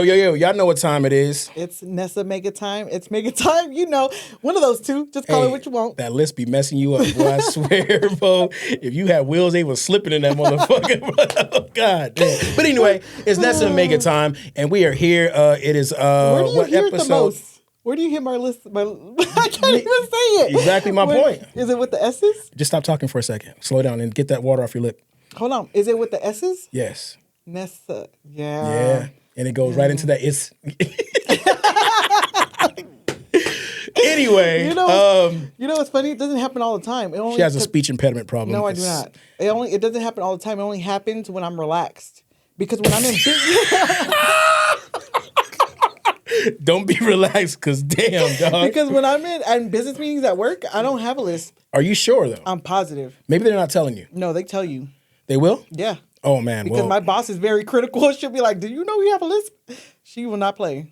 Yo. Y'all know what time it is. It's Nessa M3GA Time. It's M3GA Time. You know, one of those two. Just call it what you want. That list be messing you up, bro. I swear, bro. If you had wheels, they was slipping in that motherfucker, bro. Oh, God damn. But anyway, it's Nessa M3GA Time, and we are here. It is, Where do you what hear episode? it the most? Where do you hear my list? I can't even say it. Exactly my point. Is it with the S's? Just stop talking for a second. Slow down and get that water off your lip. Hold on. Is it with the S's? Yes. Nessa. Yeah. Yeah. And it goes right into that. It's anyway. You know what's funny? It doesn't happen all the time. She has a speech impediment problem. No, I do not. It doesn't happen all the time. It only happens when I'm relaxed. Because when I'm in Don't be relaxed, cause damn, dog. Because when I'm in business meetings at work, I don't have a list. Are you sure though? I'm positive. Maybe they're not telling you. No, they tell you. They will? Yeah. Oh man. Because my boss is very critical. She'll be like, "Do you know you have a list?" She will not play.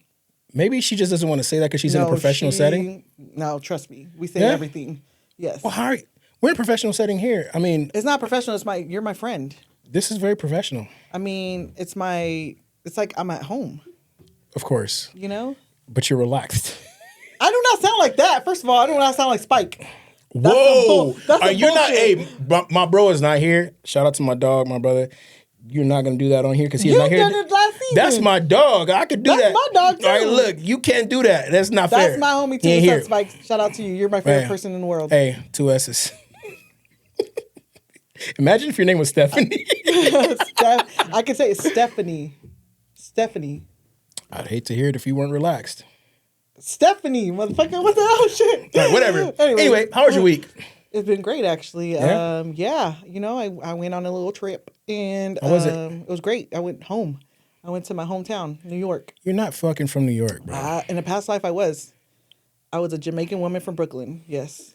Maybe she just doesn't want to say that because she's in a professional setting. No, trust me. We say everything. Yes. Well, we're in a professional setting here. I mean, it's not professional. You're my friend. This is very professional. I mean, it's like I'm at home. Of course. You know? But you're relaxed. I do not sound like that. First of all, I do not sound like Spike. Whoa. Are you not? Hey, my bro is not here. Shout out to my dog, my brother. You're not going to do that on here because he's not here. You did it last season. That's my dog. I could do that. That's my dog, too. All right, look, you can't do that. That's not fair. That's my homie, too. What's up, Spike? Shout out to you. You're my favorite person in the world. Hey, 2 S's. Imagine if your name was Stephanie. I could say it's Stephanie. Stephanie. I'd hate to hear it if you weren't relaxed. Stephanie, motherfucker. What the hell, shit? All right, whatever. Anyway, how was your week? It's been great, actually. Yeah? You know, I went on a little trip, and how was it? It was great. I went home. I went to my hometown, New York. You're not fucking from New York, bro. In a past life, I was. I was a Jamaican woman from Brooklyn, yes.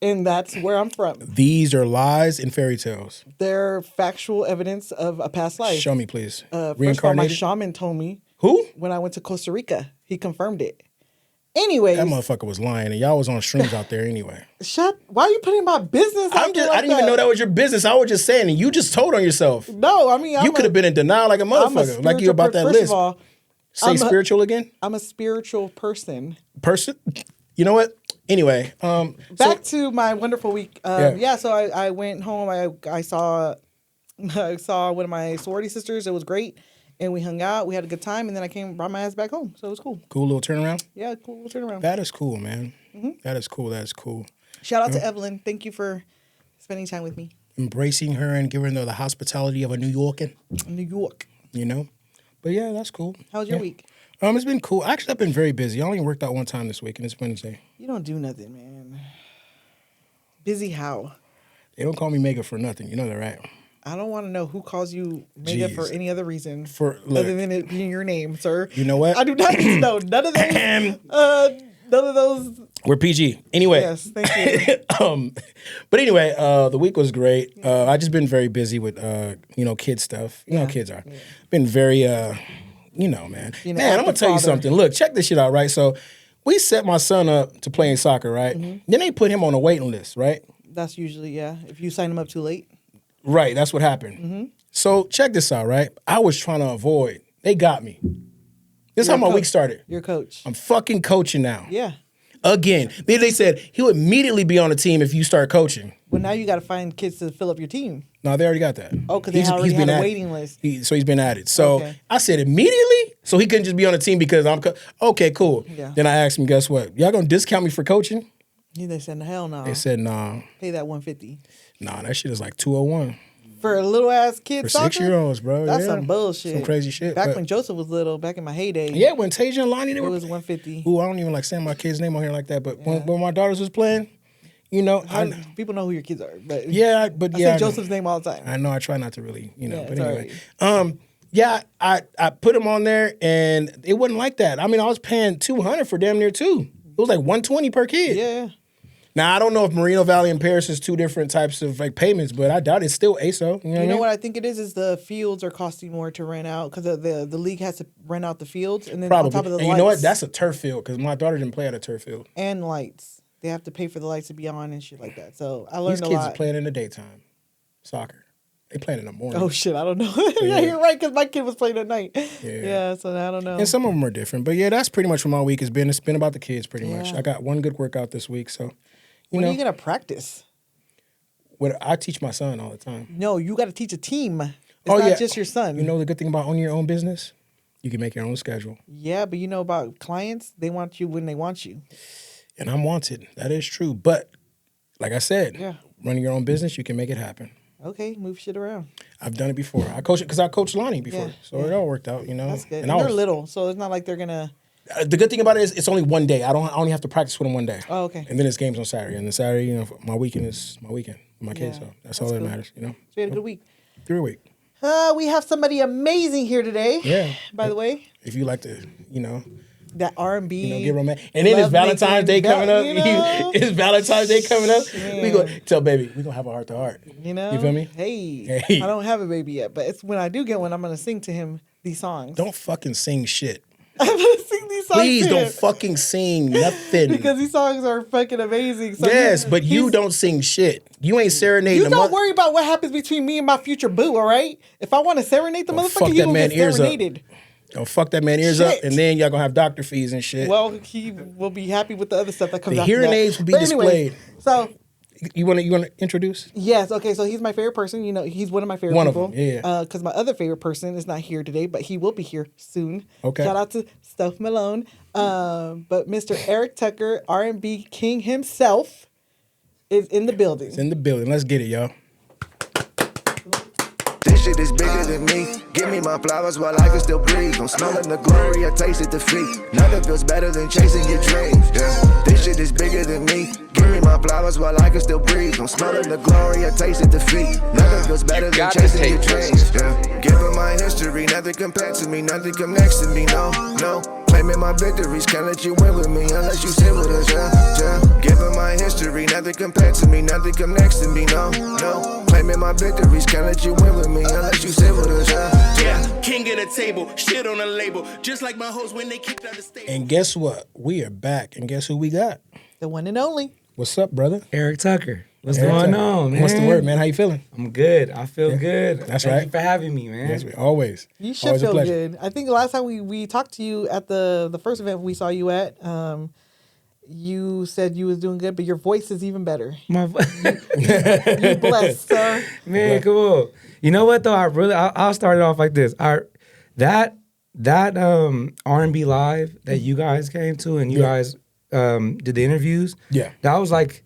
And that's where I'm from. These are lies and fairy tales. They're factual evidence of a past life. Show me, please. First of all, my shaman told me. Who? When I went to Costa Rica. He confirmed it. Anyways. That motherfucker was lying, and y'all was on streams out there anyway. Why are you putting my business out there? I didn't even know that was your business. I was just saying, and you just told on yourself. No, I mean, you could have been in denial like a motherfucker, like you about that list. First of all, say spiritual again. I'm a spiritual person. You know what? Anyway, back to my wonderful week. So I went home. I saw one of my sorority sisters. It was great. And we hung out. We had a good time. And then I brought my ass back home. So it was cool. Cool little turnaround? Yeah, cool little turnaround. That is cool, man. Mm-hmm. That is cool. Shout out to Evelyn. Thank you for spending time with me. Embracing her and giving her the hospitality of a New Yorker. New York. You know? But yeah, that's cool. How was your week? It's been cool. Actually, I've been very busy. I only worked out one time this week, and it's Wednesday. You don't do nothing, man. Busy how? They don't call me Mega for nothing. You know that, right? I don't want to know who calls you Mega for any other reason other than it being your name, sir. You know what? I do not know none of those. None of those. We're PG. Anyway. Yes, thank you. But anyway, the week was great. I just been very busy with kid stuff. You know how kids are. Yeah. Been very man. Man, I'm gonna tell you something. Look, check this shit out, right? So we set my son up to play in soccer, right? Mm-hmm. Then they put him on a waiting list, right? That's usually if you sign him up too late. Right, that's what happened. Mm-hmm. So check this out, right? I was trying to avoid. They got me. This is how my week started. You're a coach. I'm fucking coaching now. Yeah. Again. They said he'll immediately be on the team if you start coaching. Well, now you got to find kids to fill up your team. No, they already got that. Oh, because they already had a waiting list. So he's been added. So I said immediately? So he couldn't just be on the team because I'm okay, cool. Yeah. Then I asked him, guess what? Y'all going to discount me for coaching? Yeah, they said, hell no. They said, nah. Pay that $150. Nah, that shit is like $201. For a little ass kid for soccer? 6-year-olds, bro. That's some bullshit. Some crazy shit. Back when Joseph was little, back in my heyday. Yeah, when Tasia and Lonnie, it was $150. Ooh, I don't even like saying my kid's name on here like that. But when my daughters was playing, people know who your kids are. But I say Joseph's name all the time. I know. I try not to really, but anyway. Right. I put them on there, and it wasn't like that. I mean, I was paying $200 for damn near 2. It was like $120 per kid. Yeah. Now, I don't know if Moreno Valley and Paris is 2 different types of like payments, but I doubt it's still ASO. You know what I think it is the fields are costing more to rent out because the league has to rent out the fields. And then probably. On top of the lights. You know what? That's a turf field because my daughter didn't play at a turf field. And lights. They have to pay for the lights to be on and shit like that. So I learned a lot. These kids are playing in the daytime. Soccer. They playing in the morning. Oh shit, I don't know. Yeah, you're right, because my kid was playing at night. Yeah, so I don't know. And some of them are different. But yeah, that's pretty much what my week has been. It's been about the kids pretty much. I got one good workout this week, so When are you gonna practice? I teach my son all the time. No, you gotta teach a team. It's not just your son. You know the good thing about owning your own business? You can make your own schedule. Yeah, but you know about clients, they want you when they want you. And I'm wanted. That is true. But like I said, running your own business, you can make it happen. Okay, move shit around. I've done it before. I coached it because I coached Lonnie before. So it all worked out, you know. That's good. And they're little, so it's not like they're going to... The good thing about it is it's only one day. I only have to practice with them one day. Oh, okay. And then it's games on Saturday. And then Saturday, you know, my weekend is my weekend with my kids. So that's all that matters, you know. So we had a good week. 3 a week. We have somebody amazing here today. Yeah. By the way. If you like to, you know... That R&B. You know, get romantic. And then it's Valentine's Day coming up. It's Valentine's Day coming up. Man. We go tell baby, we're gonna have a heart to heart. You know? You feel me? Hey. I don't have a baby yet, but it's when I do get one, I'm gonna sing to him these songs. Don't fucking sing shit. I'm gonna sing these songs. Please don't fucking sing nothing. Because these songs are fucking amazing. So yes, but you don't sing shit. You ain't serenading. You don't worry about what happens between me and my future boo, all right? If I want to serenade the motherfucker, he will get serenaded. Don't fuck that man ears up, and then y'all gonna have doctor fees and shit. Well, he will be happy with the other stuff that comes out. The hearing aids will be displayed. So you want to introduce? Yes. Okay. So he's my favorite person. You know, he's one of my favorite people. One of them. Yeah. Because my other favorite person is not here today, but he will be here soon. Okay. Shout out to Steph Malone. But Mr. Eric Tucker, R&B king himself, is in the building. It's in the building. Let's get it, y'all. This shit is bigger than me. Give me my flowers while I can still breathe. I'm smelling the glory, I tasted defeat. Nothing feels better than chasing your dreams. Yeah. This shit is bigger than me. Give me my flowers while I can still breathe. I'm smelling the glory, I tasted defeat. Nothing feels better than chasing your dreams. Yeah. Given my history, nothing compared to me. Nothing come next to me, no, no. Claiming my victories, can't let you win with me unless you sit with us, yeah. Given my history, nothing compared to me. Nothing come next to me, no, no. Claiming my victories, can't let you win with me unless you sit with us, yeah. King at a table, shit on a label, just like my hoes when they kicked out the stable. And guess what? We are back, and guess who we got? The one and only. What's up, brother? Eric Tucker. What's going on, man? What's the word, man? How you feeling? I'm good. I feel good. That's Thank right. you for having me, man. Yes, always. You should always feel good. I think the last time we talked to you at the first event we saw you at, you said you was doing good, but your voice is even better. You blessed, sir. Man, cool. You know what though? I'll start it off like this. That R&B live that you guys came to and you guys did the interviews. Yeah, that was like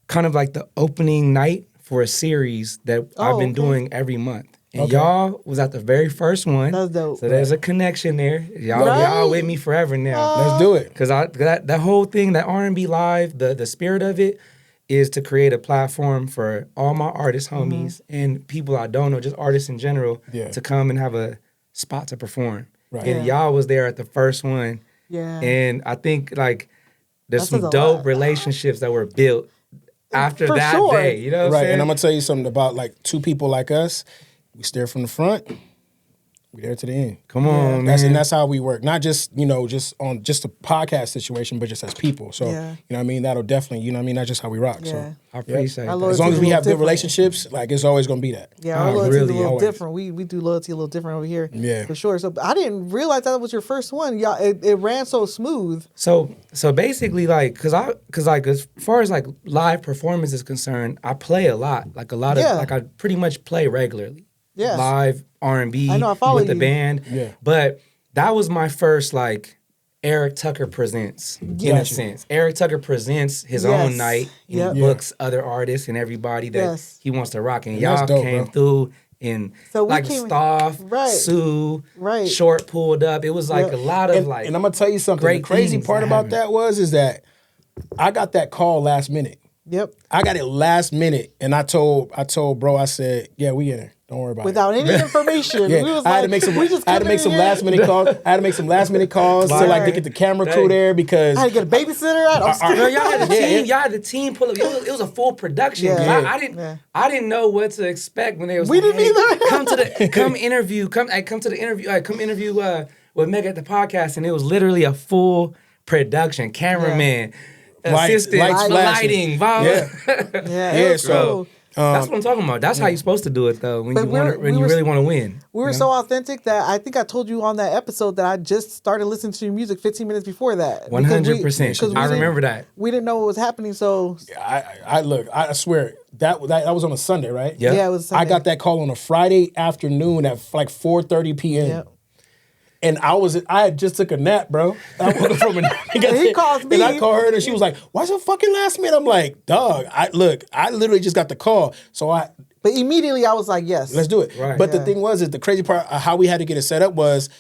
kind of like the opening night for a series that I've been doing every month. And y'all was at the very first one. That's dope. So there's a connection there. Y'all with me forever now. Let's do it. Because that whole thing, that R&B live, the spirit of it is to create a platform for all my artist homies and people I don't know, just artists in general, to come and have a spot to perform. Right. And y'all was there at the first one. Yeah. And I think like there's some dope relationships that were built after that day. You know what I'm saying? And I'm going to tell you something about like two people like us. We stare from the front. We there to the end. Come on, man. And that's how we work. Not just, just on just a podcast situation, but just as people. So, you know what I mean? That'll definitely, that's just how we rock. So I appreciate that. As long as we have good relationships, like it's always going to be that. Yeah, our loyalty is a little different. We do loyalty a little different over here. Yeah. For sure. So I didn't realize that was your first one. Y'all, it ran so smooth. So basically like, cause as far as like live performance is concerned, I play a lot. Like I pretty much play regularly. Yeah. Live R&B with the band. Yeah. But that was my first like Eric Tucker presents in a sense. Eric Tucker presents his own night and books other artists and everybody that he wants to rock. And y'all came through and like Staff, Sue, Short pulled up. It was like a lot of like. And I'm gonna tell you something. The crazy part about that is that I got that call last minute. Yep. I got it last minute, and I told bro, I said, yeah, we in there. Don't worry about Without it. any information. I had to make some last minute calls. I had to make some last minute calls to like to get the camera crew there because I had to get a babysitter. Y'all had the team. Y'all had the team pull up. It was a full production. Yeah. I didn't know what to expect when they was. We didn't either. Come interview with Meg at the podcast, and it was literally a full production. Cameraman, assistant, lighting, so That's what I'm talking about. That's how you're supposed to do it, though, when you really want to win. We were so authentic that I think I told you on that episode that I just started listening to your music 15 minutes before that. 100%. I remember that. We didn't know what was happening, so... I swear, that was on a Sunday, right? Yeah, it was a Sunday. I got that call on a Friday afternoon at like 4:30 p.m. Yep. And I had just took a nap, bro. I woke up from a nap. He calls me. And I called her and she was like, why so fucking last minute? I'm like, dog, I literally just got the call. But immediately I was like, yes. Let's do it. Right. But the thing was, the crazy part, how we had to get it set up was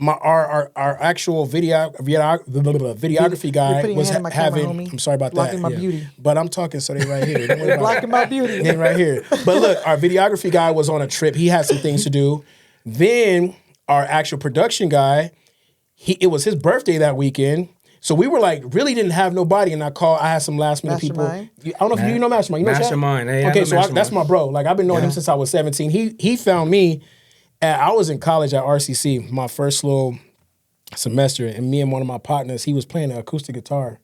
our actual videography guy was having, I'm sorry about blocking that. My beauty. But I'm talking, so they right here. Don't worry about blocking my beauty. They right here. But look, our videography guy was on a trip. He had some things to do. Then our actual production guy, it was his birthday that weekend. So we were like, really didn't have nobody. And I had some last minute people. I don't know if you know Mastermind. You know Mastermind. Okay, so that's my bro. Like I've been knowing him since I was 17. He found me. I was in college at RCC, my first little semester. And me and one of my partners, he was playing an acoustic guitar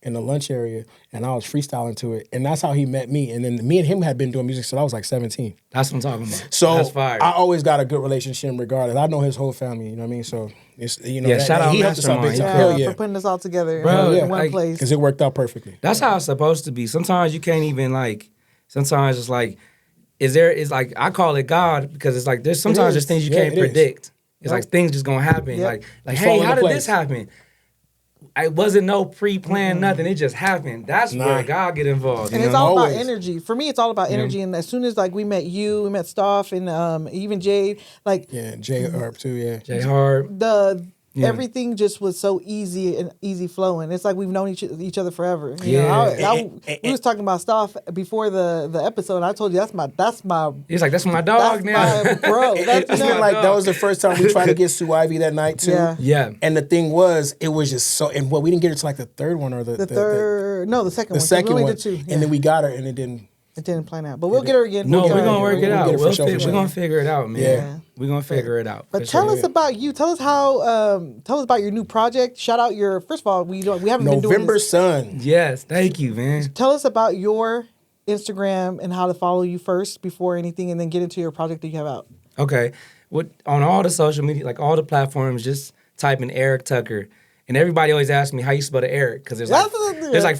in the lunch area, and I was freestyling to it. And that's how he met me. And then me and him had been doing music since I was like 17. That's what I'm talking about. So that's fire. I always got a good relationship regardless. I know his whole family, you know what I mean? So, it's, shout out Mastermind. For putting this all together in one place. Because it worked out perfectly. That's how it's supposed to be. Sometimes you can't even sometimes it's like, I call it God because it's like, there's things you can't predict. It's like things just gonna happen. Like hey, how did this happen? It wasn't no pre-planned nothing. It just happened. That's where God get involved. And it's all about energy. For me, it's all about energy. And as soon as we met you, we met Stoff and even Jade. Jay Harp too. Yeah, Jay Harp. Everything just was so easy and easy flowing. It's like we've known each other forever. We was talking about Stoff before the episode. And I told you that's my. He's like, that's my dog now, bro. That was the first time we tried to get Sue Ivy that night too. Yeah. And the thing was, it was just so. And we didn't get it to like the third one or the second one. The second one. Did two. Yeah. And then we got her, and it didn't. It didn't plan out, but we'll get her again. No, we're gonna work it out. We're gonna figure it out, man. Yeah. We're gonna figure it out. But tell us about you. Tell us tell us about your new project. Shout out first of all, we haven't been doing November Sun. Yes, thank you, man. Tell us about your Instagram and how to follow you first before anything, and then get into your project that you have out. Okay, on all the social media, like all the platforms, just type in Eric Tucker. And everybody always asks me how you spell the Eric because there's like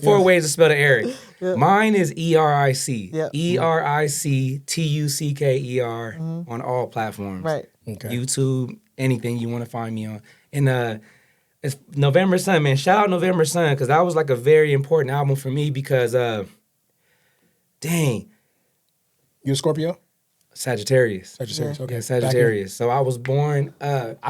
4 ways to spell the Eric. Yeah. Mine is ERIC. Yeah. ERICTUCKER on all platforms. Right. Okay. YouTube, anything you want to find me on. And it's November Sun, man. Shout out November Sun because that was like a very important album for me because, dang. You a Scorpio? Sagittarius. Okay. Yeah, Sagittarius. So I was born. Why did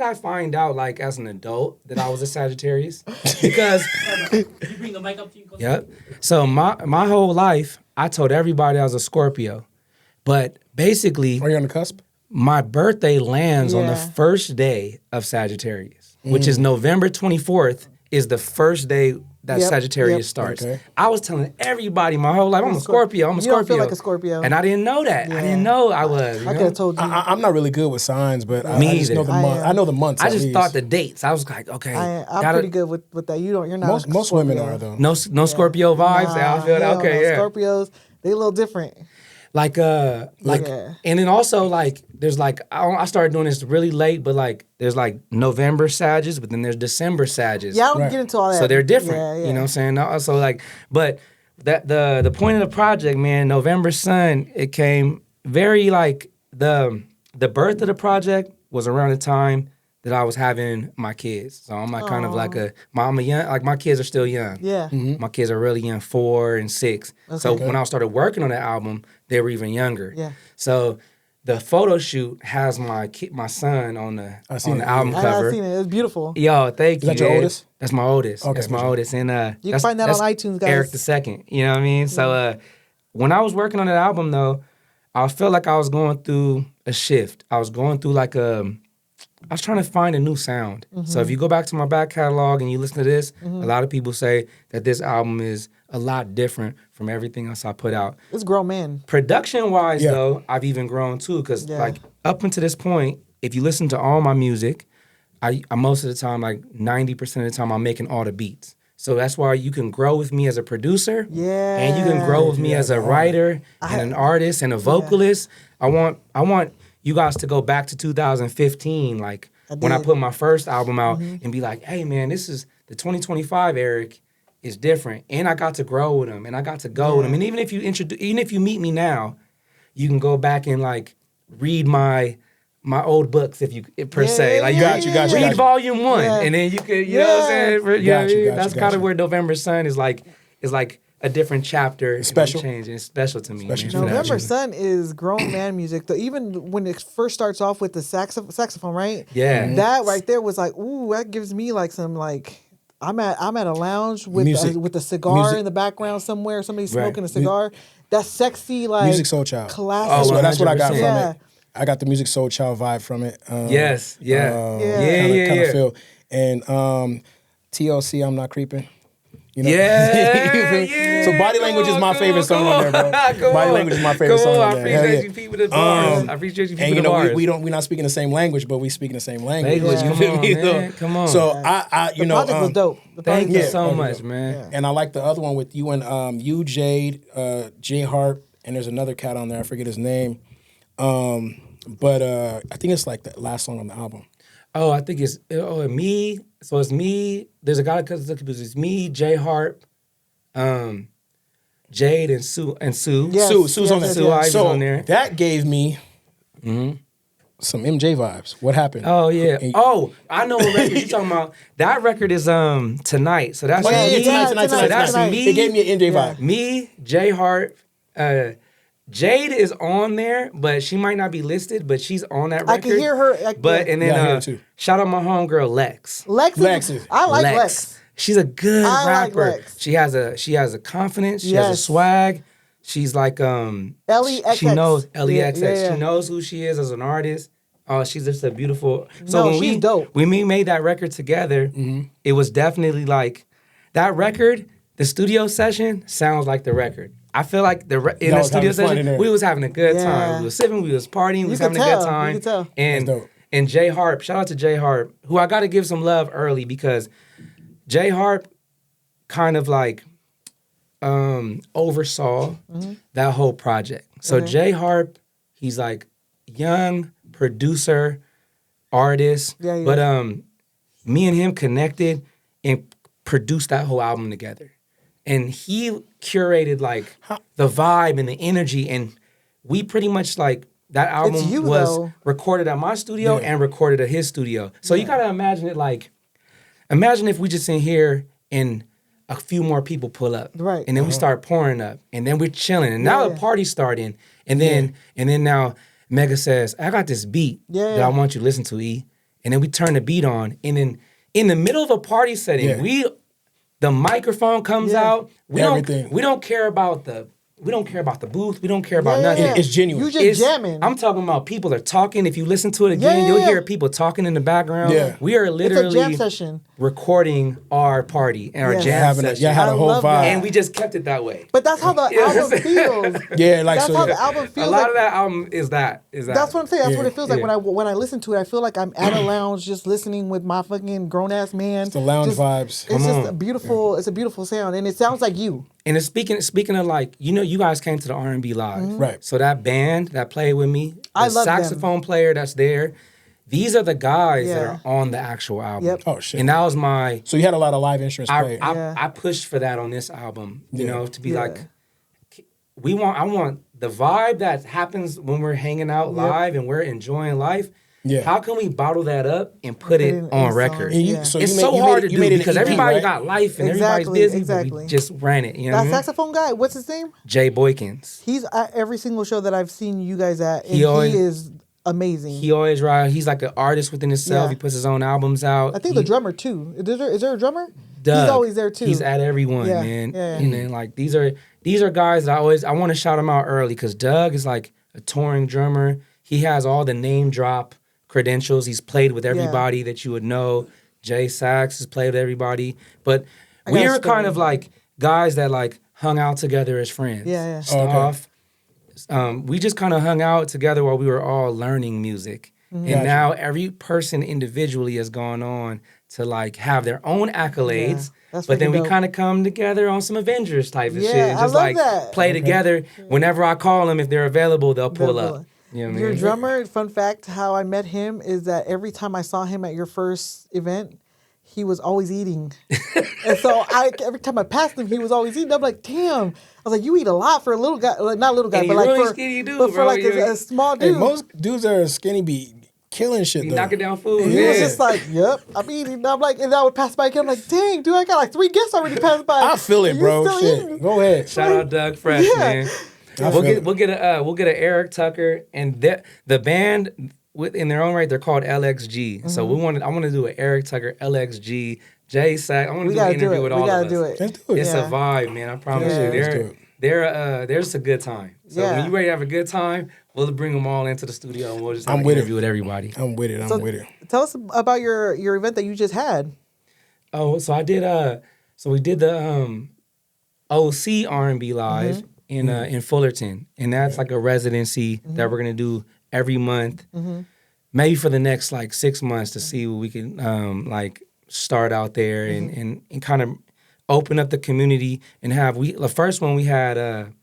I find out like as an adult that I was a Sagittarius? Because you bring the mic up to you. Yep. So my whole life I told everybody I was a Scorpio, but basically, are you on the cusp? My birthday lands on the first day of Sagittarius, which is November 24th. Is the first day that Sagittarius starts. Okay. I was telling everybody my whole life, I'm a Scorpio. I'm a Scorpio. You don't feel like a Scorpio. And I didn't know that. Yeah. I didn't know I was. I could have told you. I'm not really good with signs, but I just know the month. I know the months. I just thought the dates. I was like, okay. I'm pretty good with that. You're not. Most women are though. No Scorpio vibes. I feel that. Okay, Scorpios, they a little different. And then also there's I started doing this really late, but there's November Sages, but then there's December Sages. Yeah, I don't get into all that. So they're different. Yeah. You know what I'm saying? So but that the point of the project, man, November Sun, it came very the birth of the project was around the time that I was having my kids. So I'm kind of I'm a young, my kids are still young. Yeah. Mm-hmm. My kids are really young, 4 and 6. Okay. So when I started working on the album, they were even younger. Yeah. So the photo shoot has my son on the album cover. I've seen it. It's beautiful. Yo, thank you. Is that your oldest? That's my oldest. Okay, that's my oldest. And you can find that on iTunes, guys. Eric the Second. You know what I mean? So when I was working on that album though, I felt like I was going through a shift. I was going through I was trying to find a new sound. Mm-hmm. So if you go back to my back catalog and you listen to this, a lot of people say that this album is a lot different from everything else I put out. It's grown man. Production-wise, though, I've even grown too. Because up until this point, if you listen to all my music, I most of the time, 90% of the time, I'm making all the beats. So that's why you can grow with me as a producer. Yeah. And you can grow with me as a writer and an artist and a vocalist. I want you guys to go back to 2015, like when I put my first album out and be like, hey man, this is the 2025 Eric is different. And I got to grow with him and I got to go with him. And even if you meet me now, you can go back and like read my old books per se. Like read volume 1 and then you could, you know what I'm saying? That's kind of where November Sun is like a different chapter. It's special. It's special to me. November Sun is grown man music. Even when it first starts off with the saxophone, right? Yeah. That right there was like, ooh, that gives me like some like I'm at a lounge with a cigar in the background somewhere. Somebody's smoking a cigar. That sexy like Music Soul Child. Classic. That's what I got from it. I got the Music Soul Child vibe from it. Yes. Yeah. Kind of feel. And TLC, I'm Not Creeping. You know? Yeah. So Body Language is my favorite song on there, bro. Body Language is my favorite song on there. I appreciate you people the bars. I appreciate you people the bars. And we're not speaking the same language, but we speaking the same language. Come on. So I the project was dope. Thank you so much, man. Yeah. And I like the other one with you and you, Jade, J Harp, and there's another cat on there. I forget his name. But I think it's like the last song on the album. Oh, I think it's me. So it's me. There's a guy because it's me, J Harp, Jade, and Sue. Yes, Sue's on there. Sue Ivy's on there. That gave me some MJ vibes. What happened? Oh yeah. I know what record you're talking about. That record is Tonight. So that's me. Tonight. So that's me. It gave me an MJ vibe. Me, J Harp. Jade is on there, but she might not be listed, but she's on that record. I can hear her. And then shout out my homegirl Lex. Lex. I like Lex. She's a good rapper. Like Lex. She has a confidence. She has a swag. She's like LEXX. She knows LEXX. Yeah. She knows who she is as an artist. Oh, she's just a beautiful. She's dope. When we made that record together, it was definitely like that record. The studio session sounds like the record. I feel like in the studio session, we was having a good time. We was sipping, we was partying, we was having a good time. You can tell. And J Harp, shout out to J Harp, who I got to give some love early because J Harp kind of like oversaw that whole project. So J Harp, he's like young producer, artist, but me and him connected and produced that whole album together. And he curated like the vibe and the energy, and we pretty much like that album was recorded at my studio and recorded at his studio. So you gotta imagine it like, imagine if we just in here and a few more people pull up, right? And then we start pouring up, and then we're chilling, and now the party's starting, and then now Mega says, "I got this beat that I want you to listen to, E," and then we turn the beat on, and then in the middle of a party setting, the microphone comes out. We don't care about the booth. We don't care about nothing. It's genuine. You just jamming. I'm talking about people are talking. If you listen to it again, you'll hear people talking in the background. Yeah. We are literally it's a jam session. Recording our party and our jam session. You had a whole vibe. And we just kept it that way. But that's how the album feels. That's how the album feels. A lot of that album is that. That's what I'm saying. That's what it feels like when I listen to it. I feel like I'm at a lounge just listening with my fucking grown ass man. It's the lounge vibes. It's just a beautiful. It's a beautiful sound, and it sounds like you. And it's speaking of like, you guys came to the R&B Live. Right. So that band that played with me, I love saxophone player that's there, these are the guys that are on the actual album. Yep. Oh, shit. And that was my... So you had a lot of live instruments played. I pushed for that on this album, you know, to be like, I want the vibe that happens when we're hanging out live and we're enjoying life. Yeah. How can we bottle that up and put it on record? It's so hard to do because everybody got life and everybody's busy. But we just ran it. You know that saxophone guy, what's his name? Jay Boykins. He's at every single show that I've seen you guys at, and he is amazing. He always rides. He's like an artist within himself. He puts his own albums out. I think the drummer too. Is there a drummer? Doug, he's always there too. He's at everyone, man. Yeah. And then like these are guys that I want to shout them out early because Doug is like a touring drummer. He has all the name drop credentials. He's played with everybody that you would know. Jay Sax has played with everybody. But we were kind of like guys that like hung out together as friends. Yeah. Stuff. We just kind of hung out together while we were all learning music. Mm-hmm. And now every person individually has gone on to like have their own accolades. But then we kind of come together on some Avengers type of shit. And just like play together. Whenever I call them, if they're available, they'll pull up. You know what I mean? Your drummer, fun fact, how I met him is that every time I saw him at your first event, he was always eating. And so every time I passed him, he was always eating. I'm like, damn. I was like, you eat a lot for a little guy. Like, not a little guy, and but like really skinny dude, for like a small dude. Hey, most dudes that are skinny be killing shit, though. Knocking down food. And he was just like, yep, I'm eating. I'm like, and I would pass by again. I'm like, dang, dude, I got like 3 guests already passed by. I feel it, bro. Shit. Go ahead. Shout out Doug Fresh, man. We'll get an Eric Tucker, and the band in their own right, they're called LXG. So I want to do an Eric Tucker LXG J Sack. I want to do an interview with all of us. We gotta do it. Let's do it. It's a vibe, man. I promise you. There's a good time. So when you ready to have a good time, we'll bring them all into the studio and we'll just have an interview with everybody. I'm with it. Tell us about your event that you just had. Oh, so I did we did the OC R&B live in Fullerton, and that's like a residency that we're gonna do every month, maybe for the next like 6 months to see what we can like start out there and kind of open up the community and have the first one we had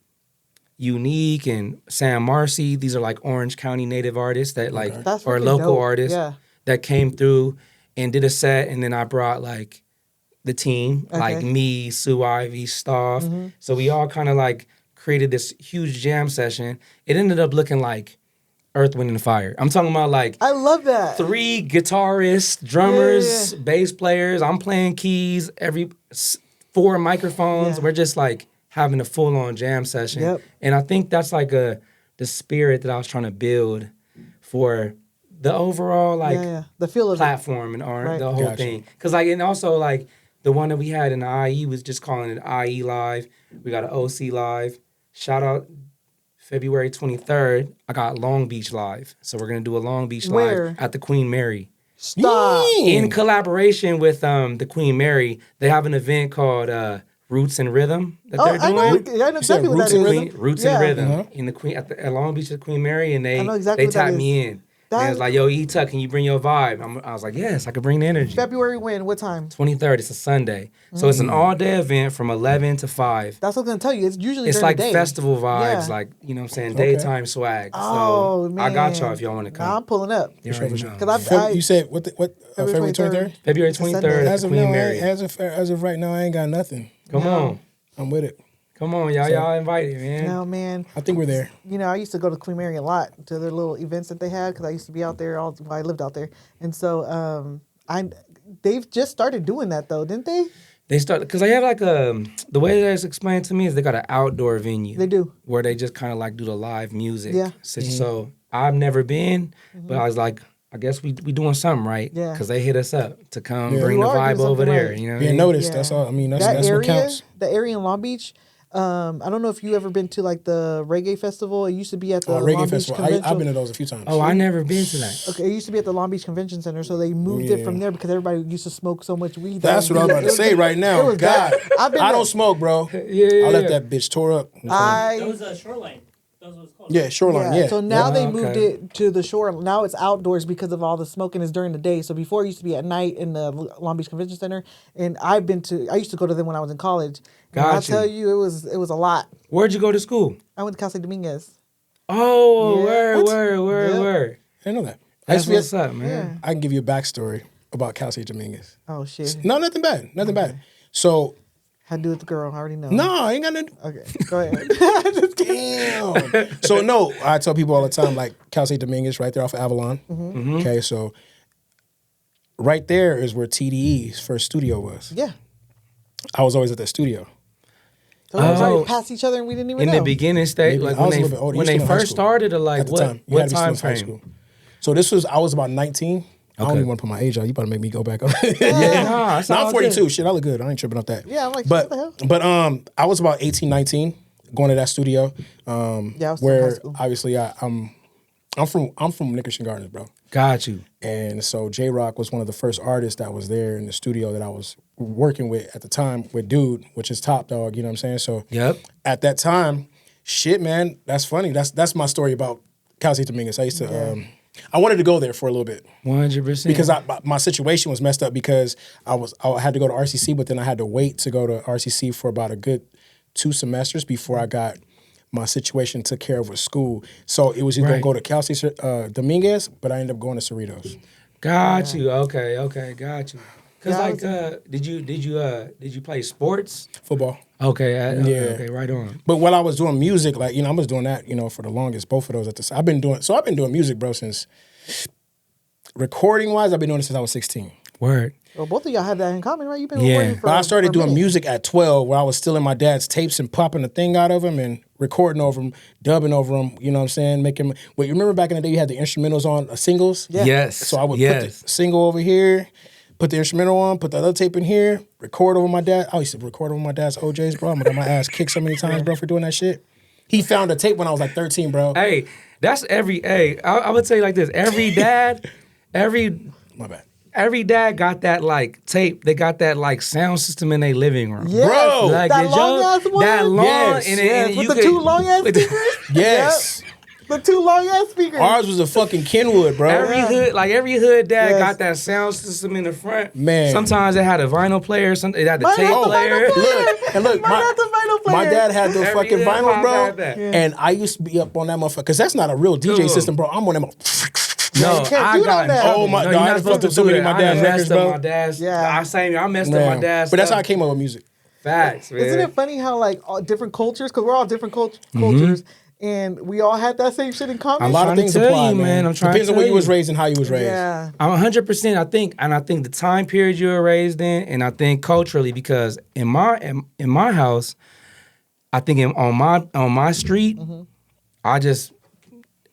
Unique and Sam Marcy. These are like Orange County native artists that like or local artists that came through and did a set, and then I brought like the team, like me, Sue Ivy, Stoff. So we all kind of like created this huge jam session. It ended up looking like Earth, Wind, and Fire. I'm talking about like I love that 3 guitarists, drummers, bass players. I'm playing keys. 4 microphones. We're just like having a full on jam session. And I think that's like the spirit that I was trying to build for the overall like the feel of platform and art, the whole thing. Because like, and also like the one that we had in the IE was just calling it IE Live. We got an OC Live. Shout out February 23rd. I got Long Beach Live. So we're gonna do a Long Beach Live at the Queen Mary. Stop. In collaboration with the Queen Mary, they have an event called Roots and Rhythm that they're doing. I know exactly what that is. Roots and Rhythm in the Queen at Long Beach at Queen Mary, and they tapped me in. And it was like, yo, E-Tuck, can you bring your vibe? I was like, yes, I could bring the energy. February when? What time? 23rd. It's a Sunday. So it's an all-day event from 11 to 5. That's what I'm going to tell you. It's usually it's during like the day. Festival vibes, like, you know what I'm saying, daytime swag. Oh, so man. I got y'all if y'all want to come. Nah, I'm pulling up. You said, what February 23rd? February 23rd at the Queen Mary. As of right now, I ain't got nothing. Come on. I'm with it. Come on, y'all. Y'all invited, man. No, man. I think we're there. You know, I used to go to Queen Mary a lot to their little events that they had because I used to be out there while I lived out there. And so they've just started doing that, though, didn't they? They started, because they have like the way that it's explained to me is they got an outdoor venue. They do. Where they just kind of like do the live music. Yeah. So I've never been, but I was like, I guess we doing something right. Yeah. Because they hit us up to come bring the vibe over there. Right. You know, being noticed. That's all. I mean, that's what counts. The area in Long Beach. I don't know if you ever been to like the reggae festival. It used to be at the reggae Long festival. Beach Convention. I've been to those a few times. Oh, I never been to that. Okay, it used to be at the Long Beach Convention Center, so they moved it from there because everybody used to smoke so much weed. That's what I'm about to say right now. God, I don't smoke, bro. I left that bitch tore up. That was a Shoreline. That's what it's called. Yeah, Shoreline. Yeah. So now they moved it to the shore. Now it's outdoors because of all the smoking is during the day. So before it used to be at night in the Long Beach Convention Center, and I used to go to them when I was in college. I tell you, it was a lot. Where'd you go to school? I went to Cal Dominguez. Oh, word. I didn't know that. That's what's up, man. Yeah. I can give you a backstory about Cal Dominguez. Oh shit. No, nothing bad. So. Had to do with the girl. I already know. No, I ain't got nothing. Okay, go ahead. Damn. So no, I tell people all the time, like Cal Dominguez, right there off of Avalon. Mm-hmm. Okay, so right there is where TDE's first studio was. Yeah. I was always at that studio. So we already passed each other and we didn't even know. In the beginning stage, like when they first started, or like what time frame? So I was about 19. I don't even want to put my age out. You about to make me go back up. I'm 42. Shit, I look good. I ain't tripping off that. Yeah, I'm like, what the hell? But I was about 18, 19 going to that studio. Where obviously I'm from Nickerson Gardens, bro. Got you. And so J-Rock was one of the first artists that was there in the studio that I was working with at the time with Dude, which is Top Dog, you know what I'm saying? So at that time, shit, man, that's funny. That's my story about Cal Dominguez. I used to I wanted to go there for a little bit. 100%. Because my situation was messed up because I had to go to RCC, but then I had to wait to go to RCC for about a good 2 semesters before I got my situation took care of with school. So it was either going to go to Cal State Dominguez, but I ended up going to Cerritos. Got you. Okay, got you. Cause did you play sports? Football. Okay, okay, right on. But while I was doing music, like I was doing that, for the longest. Both of those at the same. I've been doing music, bro, since recording wise. I've been doing it since I was 16. Word. Well, both of y'all have that in common, right? You've been recording for. But I started doing music at 12, where I was stealing my dad's tapes and popping the thing out of them and recording over them, dubbing over them. You know what I'm saying? Making. Well, you remember back in the day, you had the instrumentals on singles. Yeah. Yes. So I would put the single over here. Put the instrumental on, put the other tape in here, record over my dad. I used to record over my dad's OJs, bro. I got my ass kicked so many times, bro, for doing that shit. He found a tape when I was like 13, bro. Hey, that's I would say like this. Every dad, my bad. Every dad got that like tape. They got that like sound system in their living room. Yes. Bro. Like, that long ass one? That long. Yes. And with the 2 long ass speakers? Yes. Yep. The 2 long ass speakers. Ours was a fucking Kenwood, bro. Every hood dad got that sound system in the front. Man. Sometimes they had a vinyl player, it had the tape player. Look, my dad had the Every fucking hood vinyl, had bro. that. And I used to be up on that motherfucker, because that's not a real DJ system, bro. I'm on them. No, I got that. Oh my God, I fucked up so many of my dad's records, bro. I messed up my dad's But that's how I stuff. came up with music. Facts, man. Isn't it funny how like all different cultures, because we're all different cultures, and we all had that same shit in common? A lot of things apply, man. I'm trying Depends to on where tell you was raised and how you was raised. Yeah. I'm 100%. I think the time period you were raised in, and I think culturally, because in my house, I think on my street, I just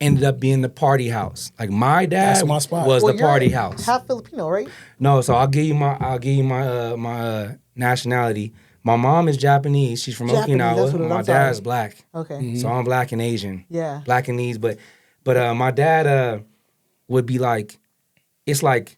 ended up being the party house. Like my dad That's my spot. was the party you're house. Half Filipino, right? No, so I'll give you my nationality. My mom is Japanese. She's from Japanese, that's what Okinawa. it- My I'm sorry. dad's black. Okay. So I'm black and Asian. Yeah. Black and these, but my dad would be like, it's like,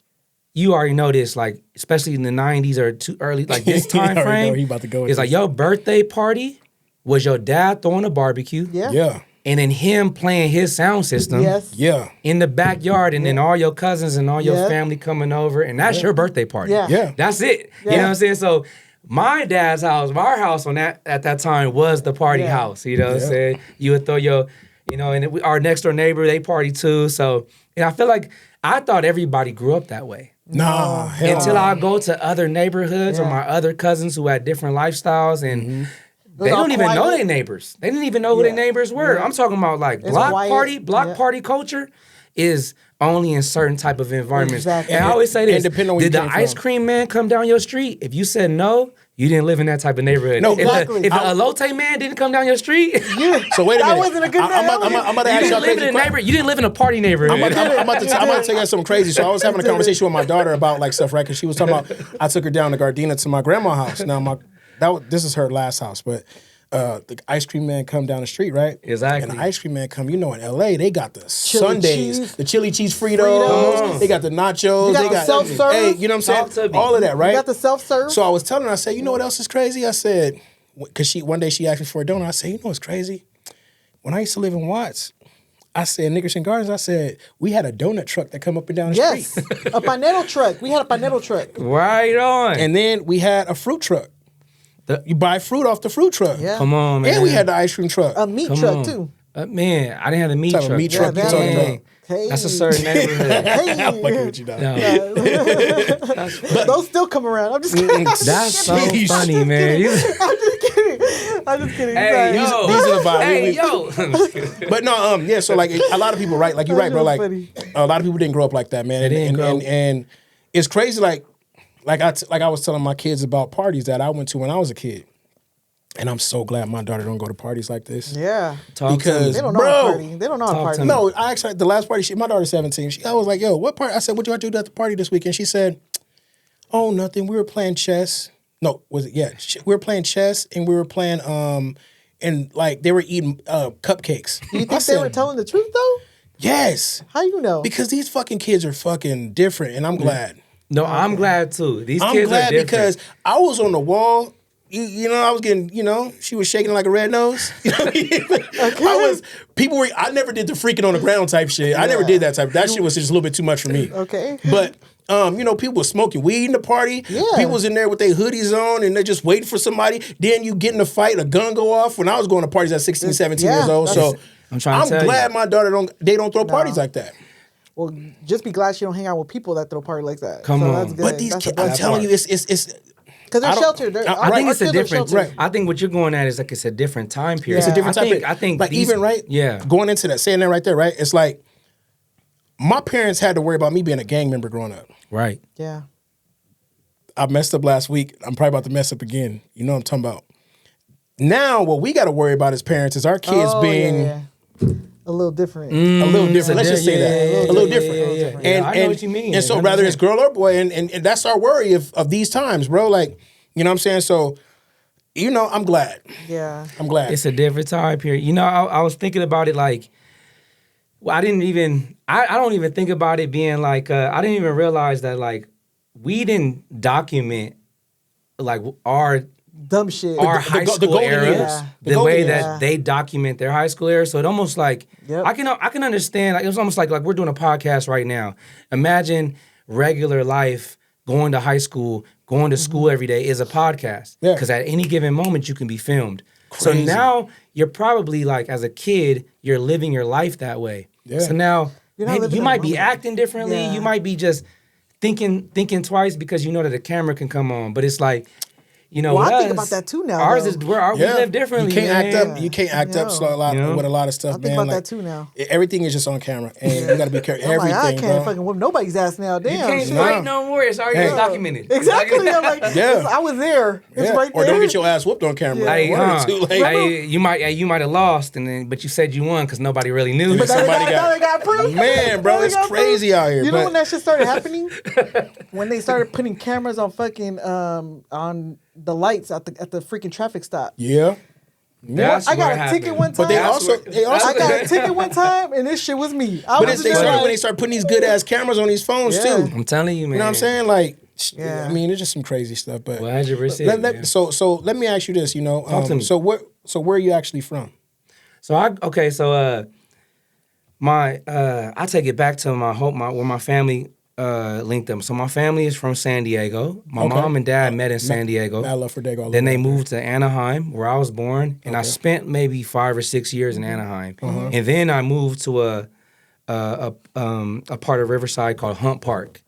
you already know this, like, especially in the 90s or too early, like this time already know frame. where he about to go with It's like this. your birthday party was your dad throwing a barbecue. Yeah. Yeah. And then him playing his sound system Yes. Yeah. in the backyard, and then all your cousins and all your Yeah. family coming over, and that's your birthday party. Yeah. Yeah. That's it. You know what I'm saying? So my dad's house, our house at that time was the party house. You know what I'm saying? You would throw your, and our next door neighbor, they party too. So, and I feel like I thought everybody grew up that way. Nah, hell Until no. I go to other neighborhoods or my other cousins who had different lifestyles, and they don't even know their neighbors. They didn't even know who their neighbors were. I'm talking about like block party culture is only in certain type of environments. Exactly. And I always say this: And depending on where did you the came ice from. cream man come down your street? If you said no, you didn't live in that type of neighborhood. No, if exactly. the elote man didn't come down your street, So wait a minute. That wasn't a good I'm about to ask you y'all didn't live crazy in a neighborhood. You didn't live in a party neighborhood. I'm about to tell you something crazy. So I was having a conversation with my daughter about like stuff, right? Because she was talking about, I took her down to Gardena to my grandma's house. Now this is her last house, but the ice cream man come down the street, right? Exactly. And the ice cream man come, in LA, they got the Chili sundaes, cheese. the chili cheese Fritos, they got the nachos, You got they the got self-serve. Hey, you know what I'm saying? All of that, right? You got the self-serve. So I was telling her, I said, you know what else is crazy? I said, because one day she asked me for a donut. I said, you know what's crazy? When I used to live in Watts, I said, Nickerson Gardens, I said, we had a donut truck that come up and down the yes. street. A panero truck. We had a panero truck. Right on. And then we had a fruit truck. You buy fruit off the fruit truck. Yeah. Come on, man. And we had the ice cream truck. A meat Come truck on. too. Man, I didn't have the meat Type of truck. meat truck you that talking was- about. Hey. That's a certain neighborhood. I'm fucking with you, dog. No. Those still come around. I'm just kidding. That's so Jeez. funny, man. I'm just kidding. I'm just kidding. Hey, yo. These are the vibes. Hey, yo. But no, yeah, so like a lot of people, right? Like you're right, bro. That's Like funny. a lot of people didn't grow up like that, man. And it's crazy, like I was telling my kids about parties that I went to when I was a kid. And I'm so glad my daughter don't go to parties like this. Yeah. Because They don't know how to party. They don't know how to party. No, I actually, the last party, my daughter's 17. I was like, yo, what party? I said, what you do at the party this weekend? She said, oh, nothing. We were playing chess. No, was it? Yeah. We were playing chess and we were playing, and like they were eating cupcakes. Do you think they were telling the truth though? Yes. How you know? Because these fucking kids are fucking different and I'm glad. No, I'm glad too. These I'm kids are glad different. because I was on the wall you know, I was getting, you know, she was shaking like a red nose. You know what I mean? I never did the freaking on the ground type shit. I never did that type. That shit was just a little bit too much for me. Okay. But, you know, people were smoking weed in the party. Yeah. People was in there with their hoodies on and they're just waiting for somebody. Then you get in a fight, a gun go off. When I was going to parties at 16, 17 years old. So I'm glad my daughter don't throw parties like that. Well, just be glad she don't hang out with people that throw parties like that. Come on. That's good. But these kids, I'm telling you, it's because they're sheltered. I think it's a different. Right. I think what you're going at is like it's a different time period. It's a different time period. I think like these, even right. Yeah. Going into that, saying that right there, right? It's like my parents had to worry about me being a gang member growing up. Right. Yeah. I messed up last week. I'm probably about to mess up again. You know what I'm talking about. Now, what we got to worry about as parents is our kids being a little different. A little different. Let's just say that. A little different. And I know what you mean. And so rather it's girl or boy, and that's our worry of these times, bro. Like, you know what I'm saying? So, you know, I'm glad. Yeah. I'm glad. It's a different time period. You know, I was thinking about it like, well, I don't even think about it being like, I didn't even realize that like, we didn't document like our dumb shit. Our high school era, the way that they document their high school era. So it almost like I can understand. Like, it was almost like we're doing a podcast right now. Imagine regular life, going to high school, going to school every day is a podcast. Yeah. Because at any given moment you can be filmed. Crazy. So now you're probably like, as a kid, you're living your life that way. Yeah. So now maybe you might be acting differently. Yeah. You might be just thinking twice because you know that the camera can come on. But it's like, you know, I think about that too now. Ours is we live differently. You can't act up. You can't act up with a lot of stuff. I think about that too now. Everything is just on camera, and you got to be careful. Everything, I can't fucking whoop nobody's ass now. Damn, you can't fight no more. It's already documented. Exactly. I'm like, I was there. It's right there. Or don't get your ass whooped on camera. You might have lost, but you said you won because nobody really knew. But somebody got proof. Man, bro, it's crazy out here. You know when that shit started happening? When they started putting cameras on fucking on the lights at the freaking traffic stop. Yeah. I got a ticket one time. But I got a ticket one time, and this shit was me. When they start putting these good ass cameras on these phones too. I'm telling you, man. You know what I'm saying? Like, I mean, it's just some crazy stuff. But 100%. So let me ask you this. You know, so where are you actually from? I take it back to where my family linked them. So my family is from San Diego. My mom and dad met in San Diego. I love for Diego. Then they moved to Anaheim, where I was born, and I spent maybe 5 or 6 years in Anaheim. And then I moved to a part of Riverside called Hunt Park.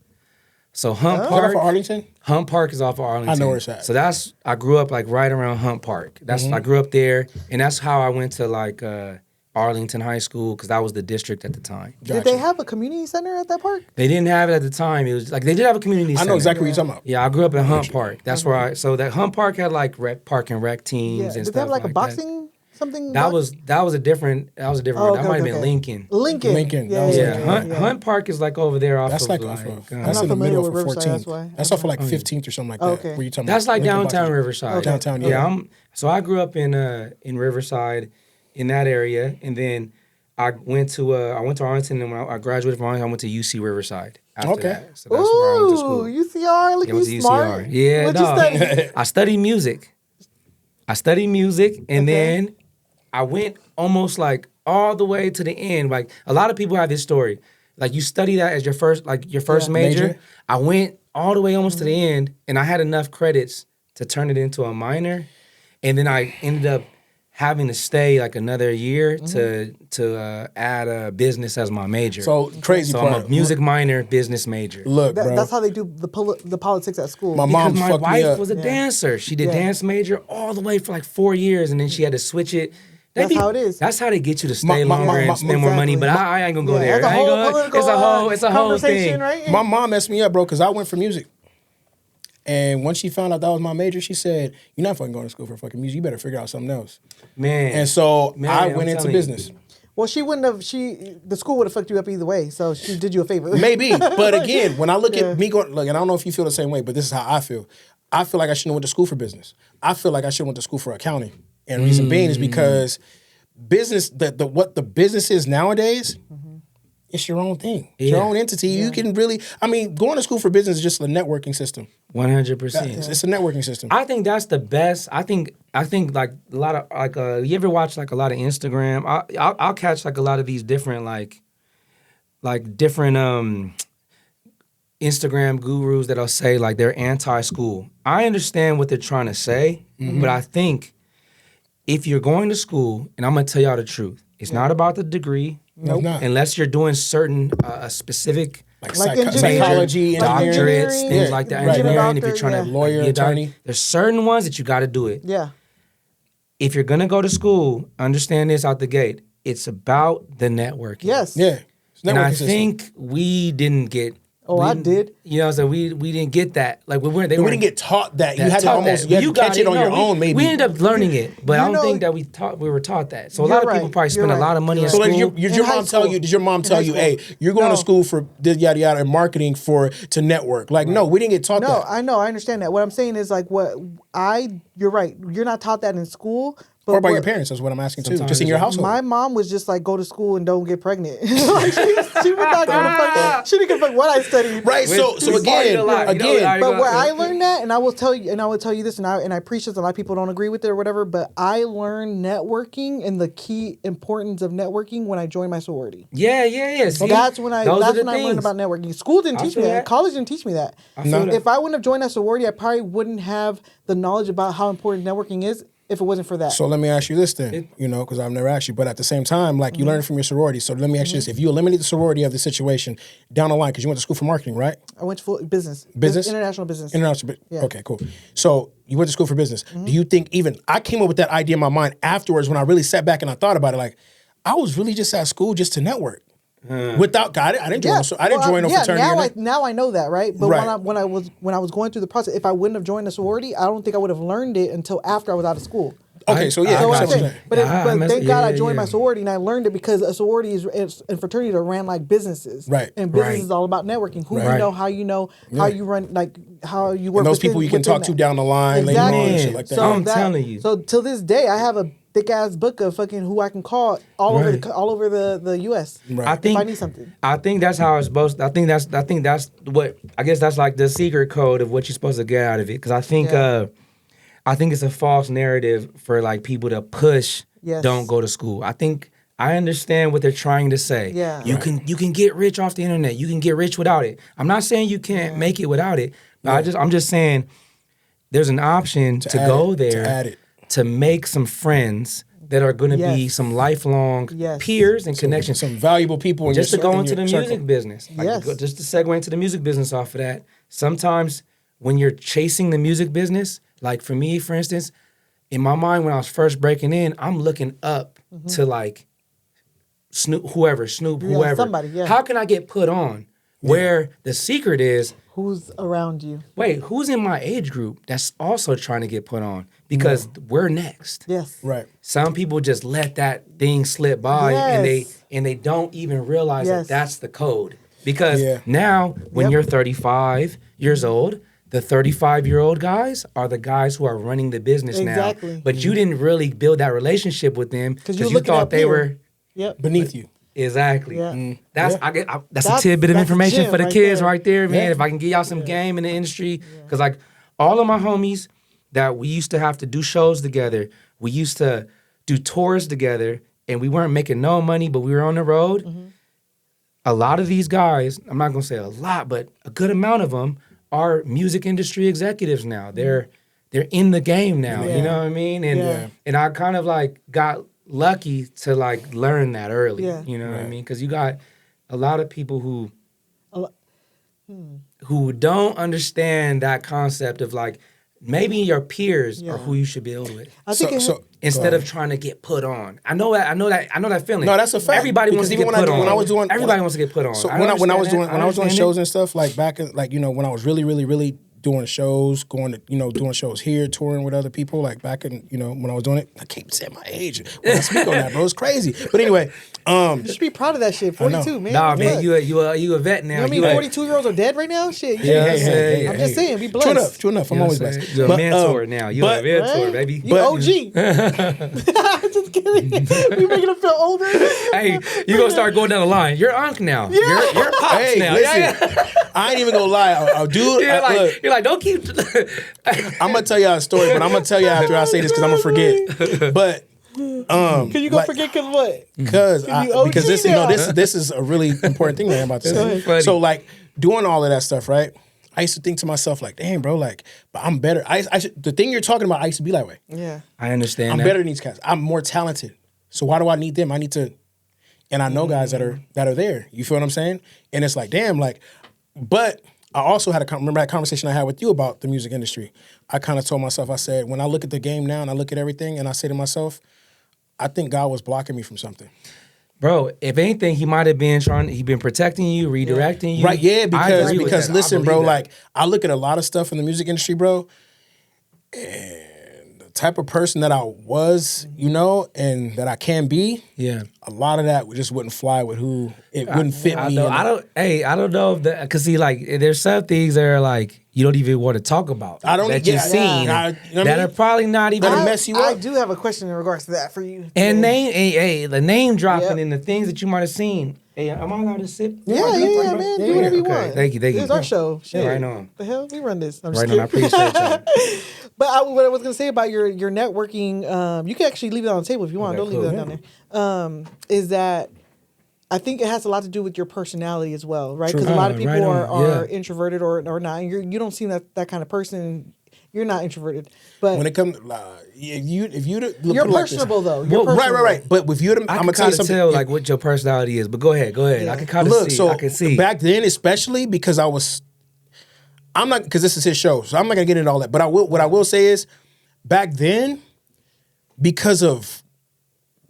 So Hunt Park. Is that off of Arlington? Hunt Park is off of Arlington. I know where it's at. So I grew up like right around Hunt Park. I grew up there, and that's how I went to like Arlington High School, because that was the district at the time. Gotcha. Did they have a community center at that park? They didn't have it at the time. It was like they did have a community center. I know exactly what you're talking about. Yeah, I grew up in Hunt Park. That's where so that Hunt Park had like park and rec teams and stuff. Did they have like a boxing something? That was a different. That might have been Lincoln. Lincoln. Yeah. Hunt Park is like over there off. That's like off of. That's in the middle of 14th. That's off of like 15th or something like that. Okay. Where you talking that's about like downtown Riverside. Downtown. Yeah. So I grew up in Riverside, in that area, and then I went to Arlington, and when I graduated from Arlington, I went to UC Riverside after that. So that's where I went to school. UCR, look, you smart. Yeah, What'd you study? I studied music. And then I went almost like all the way to the end. Like a lot of people have this story. Like you study that as your first major. I went all the way almost to the end, and I had enough credits to turn it into a minor. And then I ended up having to stay like another year to add a business as my major. So crazy part. I'm a music minor, business major. Look, bro. That's how they do the politics at school. My mom my fucked me up. wife was a dancer. She did dance major all the way for like 4 years, and then she had to switch it. That's how it is. That's how they get you to stay longer and spend more money. But I ain't gonna go there. It's a whole thing. Right? My mom messed me up, bro, because I went for music. And once she found out that was my major, she said, "You're not fucking going to school for fucking music. You better figure out something else." Man. And so I went into business. Well, she wouldn't have. The school would have fucked you up either way. So she did you a favor. Maybe, but again, when I look at me going, look, and I don't know if you feel the same way, but this is how I feel. I feel like I shouldn't have went to school for business. I feel like I should have went to school for accounting. And the reason being is because business, what the business is nowadays. It's your own thing. It's your own entity. You can really, going to school for business is just a networking system. 100%. It's a networking system. I think that's the best. I think like a lot of like you ever watch like a lot of Instagram? I'll catch like a lot of these different like different Instagram gurus that'll say like they're anti-school. I understand what they're trying to say, but I think if you're going to school, and I'm gonna tell y'all the truth, it's not about the degree. No, it's not. Unless you're doing certain specific like psychology, doctorates, things like that. Engineering, if you're trying to lawyer, attorney. There's certain ones that you got to do it. Yeah. If you're gonna go to school, understand this out the gate. It's about the networking. Yes. Yeah. And I think we didn't get. I did. You know, so we didn't get that. Like we didn't get taught that. You had to almost catch it on your own. Maybe we ended up learning it, but I don't think that we were taught that. So a lot of people probably spend a lot of money in school. So did your mom tell you? Did your mom tell you, "Hey, you're going to school for this yada yada and marketing to network"? Like, no, we didn't get taught that. No, I know, I understand that. What I'm saying is like you're right. You're not taught that in school. Or by your parents, that's what I'm asking too. Just in your household. My mom was just like, go to school and don't get pregnant. Like she would not go to fuck. She didn't give a fuck what I studied. Right. So again, but where I learned that, and I will tell you this, and I preach this. A lot of people don't agree with it or whatever. But I learned networking and the key importance of networking when I joined my sorority. Yeah. See, that's when I learned about networking. School didn't teach me that. College didn't teach me that. If I wouldn't have joined that sorority, I probably wouldn't have the knowledge about how important networking is. If it wasn't for that. So let me ask you this then, because I've never asked you, but at the same time, like you learned from your sorority. So let me ask you this. If you eliminate the sorority of the situation down the line, because you went to school for marketing, right? I went to business. International business. Yeah. Okay, cool. So you went to school for business. Do you think I came up with that idea in my mind afterwards when I really sat back and I thought about it, like I was really just at school just to network. Without I didn't join no fraternity. Now I know that, right? But when I was going through the process, if I wouldn't have joined the sorority, I don't think I would have learned it until after I was out of school. Okay, but thank God I joined my sorority and I learned it because a sorority and fraternities are ran like businesses, right? And business is all about networking. Who you know, how you run, like how you work. And those people you can talk to down the line, later on, and shit like that. I'm telling you. So till this day, I have a thick ass book of fucking who I can call all over the U.S. Right. If I need something. I think that's how it's supposed. I think that's what I guess that's like the secret code of what you're supposed to get out of it. Because I think it's a false narrative for like people to push. Don't go to school. I understand what they're trying to say. Yeah. You can get rich off the internet. You can get rich without it. I'm not saying you can't make it without it. But I'm just saying there's an option to go there. To make some friends that are going to be some lifelong peers and connections. Some valuable people. Just to go into the music business. Just to segue into the music business off of that. Sometimes when you're chasing the music business, like for me, for instance, in my mind when I was first breaking in, I'm looking up to like Snoop, whoever. Somebody, How can I get put on? Where the secret is... Who's around you? Wait, who's in my age group that's also trying to get put on? Because we're next. Yes. Right. Some people just let that thing slip by and they don't even realize that that's the code. Because now when you're 35 years old, the 35-year-old guys are the guys who are running the business now. But you didn't really build that relationship with them because you thought they were beneath you. Exactly. Yeah. That's a tidbit of information for the kids right there, man. If I can get y'all some game in the industry. Because like all of my homies that we used to have to do shows together, we used to do tours together, and we weren't making no money, but we were on the road. A lot of these guys, I'm not going to say a lot, but a good amount of them are music industry executives now. They're in the game now, you know what I mean? And I kind of like got lucky to like learn that early, you know what I mean? Because you got a lot of people who don't understand that concept of like maybe your peers are who you should build with. I think instead of trying to get put on. I know that feeling. No, that's a fact. Everybody wants to get put on. Everybody wants to get put on. So when I was doing shows and stuff, like back in, like, when I was really doing shows, doing shows here, touring with other people, like back in, when I was doing it, I can't say my age when I speak on that, bro. It's crazy. But anyway, You should be proud of that shit. 42, man. Nah, man, you a vet now. You know how many 42-years-olds are dead right now? Shit. Hey, I'm just saying, be blessed. True enough. I'm always blessed. You're a mentor now. You're a mentor, baby. You OG. Just kidding. We making him feel older. Hey, you're going to start going down the line. You're Unc now. Yeah. You're Pops now. Listen, I ain't even going to lie. Dude, you're like, don't keep... I'm going to tell y'all a story, but I'm going to tell you after I say this because I'm going to forget. But... Can you go forget because what? Because this is a really important thing that I'm about to say. So like doing all of that stuff, right? I used to think to myself like, damn, bro, like, but I'm better. The thing you're talking about, I used to be that way. Yeah, I understand. I'm better than these guys. I'm more talented. So why do I need them? I need to, and I know guys that are there. You feel what I'm saying? And it's like, damn, like, but I also had remember that conversation I had with you about the music industry. I kind of told myself, I said, when I look at the game now and I look at everything, and I say to myself, I think God was blocking me from something. Bro, if anything, he might have been he been protecting you, redirecting you. Right, yeah, because listen, bro, like I look at a lot of stuff in the music industry, bro, and the type of person that I was, you know, and that I can be, a lot of that just wouldn't fly with who it wouldn't fit me. I don't know if because see, like, there's some things that are like you don't even want to talk about. That you've seen that are probably not even gonna mess you up. I do have a question in regards to that for you. And the name dropping and the things that you might have seen. Hey, am I allowed to sit? Yeah, man. Do whatever you want. Thank you. It's our show. Shit. Right on. The hell? We run this. Right on. I appreciate y'all. But what I was going to say about your networking, you can actually leave it on the table if you want. Don't leave it down there. Is that I think it has a lot to do with your personality as well, right? Because a lot of people are introverted or not. And you don't seem that kind of person. You're not introverted, but when it comes, if you're personable though. You're personable. Right. But if you're, I'm gonna tell you something. Tell like what your personality is. But go ahead. Yeah. I can kind of see. So I can see back then, especially because I'm not because this is his show, so I'm not gonna get into all that. But what I will say is, back then, because of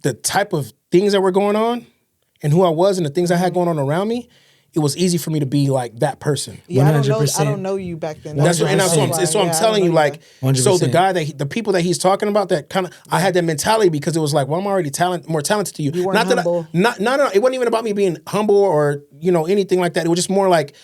the type of things that were going on, and who I was, and the things I had going on around me, it was easy for me to be like that person. Yeah, 100%. I don't know you back then. So I'm telling you, like, 100%. So the people that he's talking about, that kind of, I had that mentality because it was like, well, I'm already more talented to you. You weren't humble. No. It wasn't even about me being humble or anything like that. It was just more like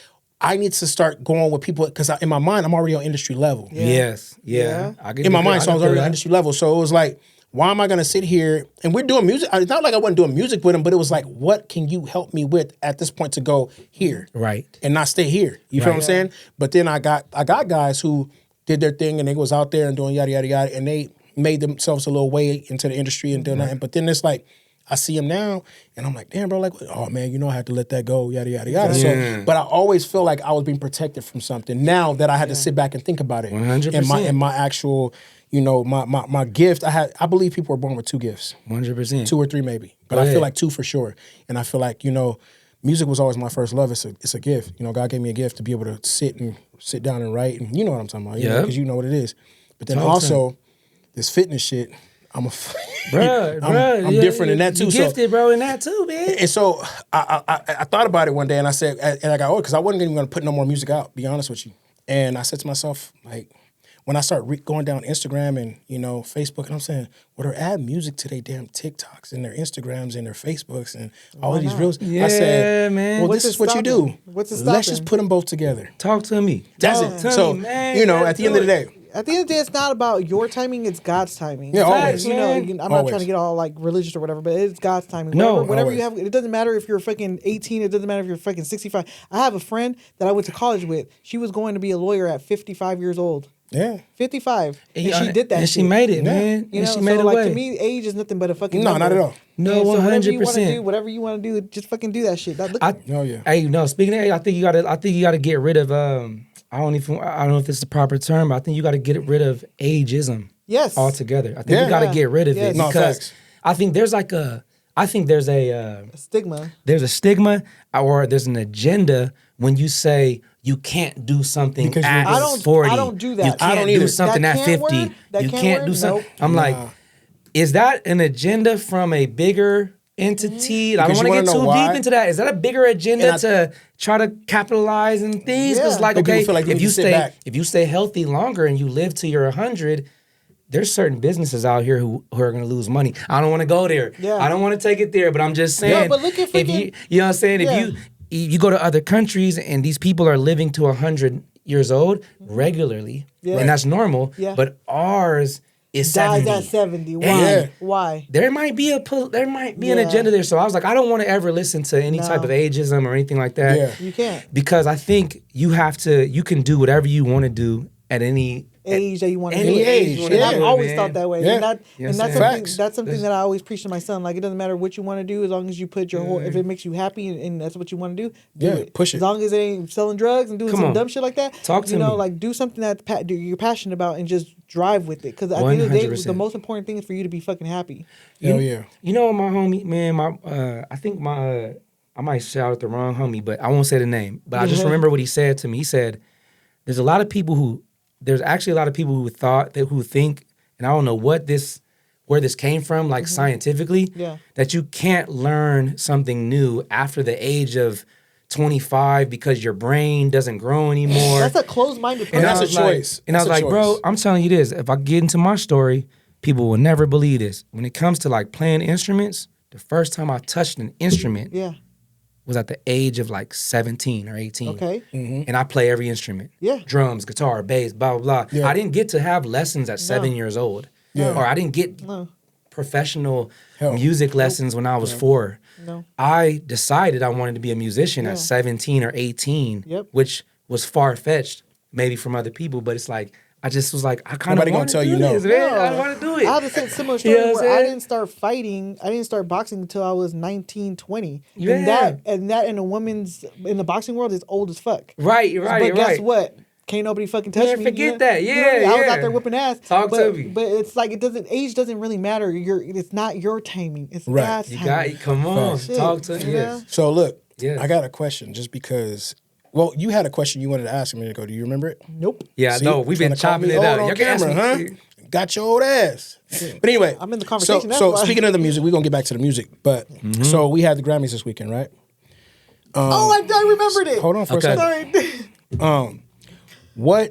I need to start going with people because in my mind I'm already on industry level. Yeah. Yes, yeah. In my mind, so I was already on industry level. So it was like, why am I going to sit here? And we're doing music. It's not like I wasn't doing music with him, but it was like, what can you help me with at this point to go here? Right. And not stay here. You feel what I'm saying? But then I got guys who did their thing and they was out there and doing yada, yada, yada. And they made themselves a little way into the industry and doing that. But then it's like, I see him now and I'm like, damn, bro, like, oh man, I had to let that go, yada, yada, yada. Yeah. So, but I always feel like I was being protected from something now that I had to sit back and think about it. 100%. And my actual... my gift, I believe people are born with 2 gifts. 100%. 2 or 3 maybe. But I feel like 2 for sure. And I feel like, music was always my first love. It's a gift. God gave me a gift to be able to sit down and write. And you know what I'm talking about. Because you know what it is. But then also, this fitness shit, I'm different in that too. You gifted, bro, in that too, man. And so I thought about it one day and I said, and I got because I wasn't even going to put no more music out, be honest with you. And I said to myself, like, when I start going down Instagram and, Facebook, and I'm saying, well, they're adding music to their damn TikToks and their Instagrams and their Facebooks and all of these reels. Yeah, I said, man. well, this is what you do. What's it stopping? Let's just put them both together. Talk to me. That's it. So, at the end of the day. At the end of the day, it's not about your timing, it's God's timing. Yeah, always. I'm not trying to get all like religious or whatever, but it's God's timing. Whatever you have, it doesn't matter if you're fucking 18, it doesn't matter if you're fucking 65. I have a friend that I went to college with. She was going to be a lawyer at 55 years old. Yeah. 55. And she did that. And she made it, man. And she made it away. To me, age is nothing but a fucking number. Not at all. No, 100%. Whatever you want to do, just fucking do that shit. Hey, no, speaking of age, I think you gotta get rid of I don't know if it's the proper term, but I think you gotta get rid of ageism. Yes. Altogether. I think you gotta get rid of it because I think there's a stigma. There's a stigma or there's an agenda when you say you can't do something because at 40. I don't do that. You can't do something at 50. You can't do something. I'm like, is that an agenda from a bigger entity? I don't want to get too deep into that. Is that a bigger agenda to try to capitalize in things? Because if you stay healthy longer and you live to your 100, there's certain businesses out here who are going to lose money. I don't want to go there. Yeah. I don't want to take it there, but I'm just saying. No, but look at freaking, you know what I'm saying? If you go to other countries and these people are living to 100 years old regularly, and that's normal, but ours is 70. Dies at 70. Why? Why? There might be an agenda there. So I was like, I don't want to ever listen to any type of ageism or anything like that. Yeah. You can't. Because I think you can do whatever you want to do at any age that you want to do. Any age. And I've always thought that way. Yeah. And that's something that I always preach to my son. Like, it doesn't matter what you want to do, as long as you put your whole, if it makes you happy and that's what you want to do it. Push it. As long as it ain't selling drugs and doing some dumb shit like that. Talk to me. Like, do something that you're passionate about and just drive with it. Because at the end of the day, the most important thing is for you to be fucking happy. Hell yeah. You know, my homie, man, I think I might shout out the wrong homie, but I won't say the name. But I just remember what he said to me. He said, there's actually a lot of people who think, and I don't know where this came from, like scientifically, that you can't learn something new after the age of 25 because your brain doesn't grow anymore. That's a closed-minded person. And that's a choice. And I was like, bro, I'm telling you this. If I get into my story, people will never believe this. When it comes to like playing instruments, the first time I touched an instrument was at the age of like 17 or 18. Okay. Mm-hmm. And I play every instrument. Yeah. Drums, guitar, bass, blah, blah, blah. Yeah. I didn't get to have lessons at 7 years old. Yeah. Or I didn't get professional music lessons when I was 4. No. I decided I wanted to be a musician at 17 or 18, which was far-fetched maybe from other people, but it's like, I just was like, I kind of want to do this, man. I want to do it. I had a similar story where I didn't start fighting. I didn't start boxing until I was 19, 20. Yeah. And that in the boxing world is old as fuck. Right. But guess what? Can't nobody fucking touch me. Forget that. Yeah, I was out there whipping ass. Talk to me. But it's like age doesn't really matter. It's not your timing. It's God's timing. Come on. Talk to me. Yeah. So look, I got a question just because. Well, you had a question you wanted to ask a minute ago. Do you remember it? Nope. Yeah, no, we've been chopping it up. On camera, huh? Got your old ass. But anyway, I'm in the conversation. So speaking of the music, we're gonna get back to the music. But so we had the Grammys this weekend, right? I remembered it. Hold on for a second. Sorry. What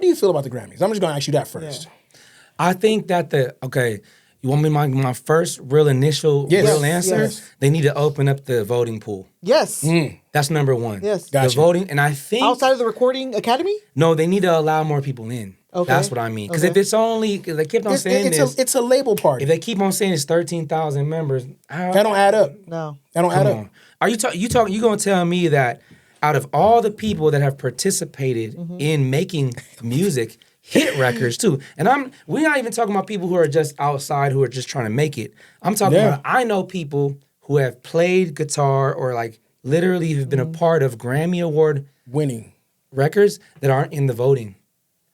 do you feel about the Grammys? I'm just gonna ask you that first. Yeah. I think that you want me my first real initial real answer? Yes. They need to open up the voting pool. Yes. That's number one. Yes. Gotcha. The voting, and I think outside of the recording academy? No, they need to allow more people in. Okay. That's what I mean. Because if it's only, they kept on saying it's a label party. If they keep on saying it's 13,000 members, that don't add up. No. That don't add up. Are you going to tell me that out of all the people that have participated in making music, hit records too, and we're not even talking about people who are just outside who are just trying to make it. I'm talking about, I know people who have played guitar or like literally have been a part of Grammy Award winning records that aren't in the voting.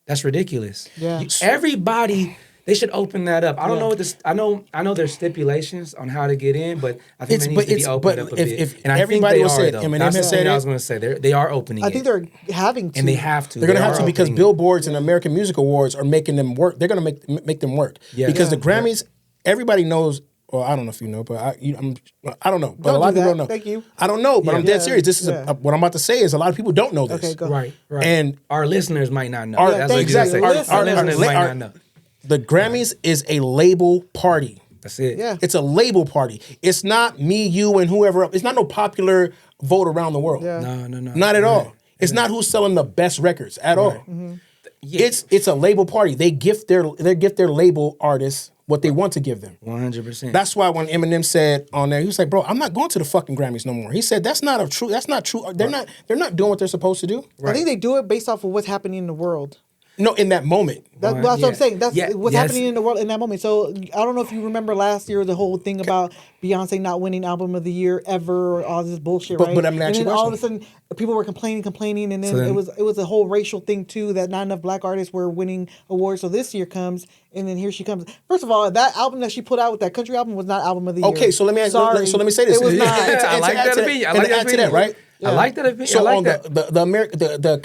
That's ridiculous. Yeah. Everybody, they should open that up. I don't know what this. I know there's stipulations on how to get in, but I think it needs to be opened up a bit. If everybody will say it, Eminem has said it. I was going to say they are opening. I think they're having to, and they have to. They're going to have to because Billboards and American Music Awards are making them work. They're going to make them work because the Grammys. Everybody knows. Well, I don't know if you know, but I don't know. But a lot of people don't know. Thank you. I don't know, but I'm dead serious. This is what I'm about to say is a lot of people don't know this. Okay, go. Right. And our listeners might not know. That's exactly. Our listeners might not know. The Grammys is a label party. That's it. Yeah. It's a label party. It's not me, you, and whoever else. It's not no popular vote around the world. Yeah. No. Not at all. It's not who's selling the best records at all. Mm-hmm. Yeah. It's a label party. They gift their label artists what they want to give them. 100%. That's why when Eminem said on there, he was like, "Bro, I'm not going to the fucking Grammys no more." He said, "That's not true. They're not doing what they're supposed to do." Right. I think they do it based off of what's happening in the world. No, in that moment. That's what I'm saying. That's what's happening in the world in that moment. So I don't know if you remember last year the whole thing about Beyonce not winning Album of the Year ever, or all this bullshit, right? But I'm not. And then all of a sudden people were complaining, and then it was a whole racial thing too, that not enough black artists were winning awards. So this year comes, and then here she comes. First of all, that album that she put out with that country album was not Album of the Year. Okay, so let me say this. It was not. I like that opinion. I like that opinion, right? Yeah. I like that opinion. So I like on the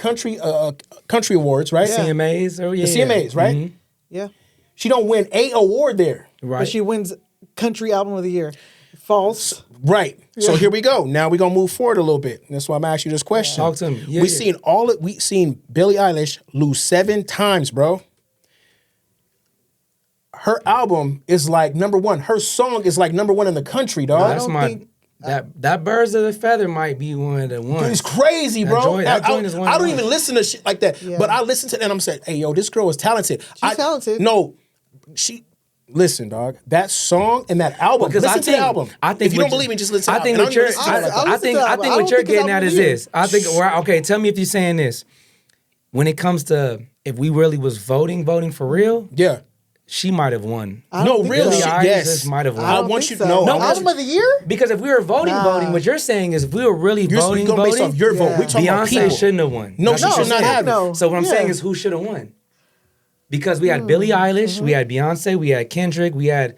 country awards, right? The CMAs, the CMAs, right? Mm-hmm. Yeah. She don't win a award there, right? But she wins Country Album of the Year. False. Right. Yeah. So here we go. Now we're gonna move forward a little bit. That's why I'm asking you this question. Talk to me. We seen Billie Eilish lose 7 times, bro. Her album is like number 1. Her song is like number 1 in the country, dog. That Birds of the Feather might be one of the ones. It's crazy, bro. That joint is one I don't even listen to shit like that. Yeah. But I listen to it and I'm saying, hey, yo, this girl is talented. She's talented. No, listen, dog. That song and that album. Listen to the album. If you don't believe me, just listen to the album. I think what you're getting at is this. I think, okay, tell me if you're saying this. When it comes to if we really was voting for real, yeah, she might have won. No, really, yes, might have won. I want you to know. No, album of the year? Because if we were voting, what you're saying is if we were really voting, based off your vote. We're talking about people. Beyonce shouldn't have won. No, she should not have. No. So what I'm saying is who should have won? Because we had Billie Eilish, we had Beyonce, we had Kendrick, we had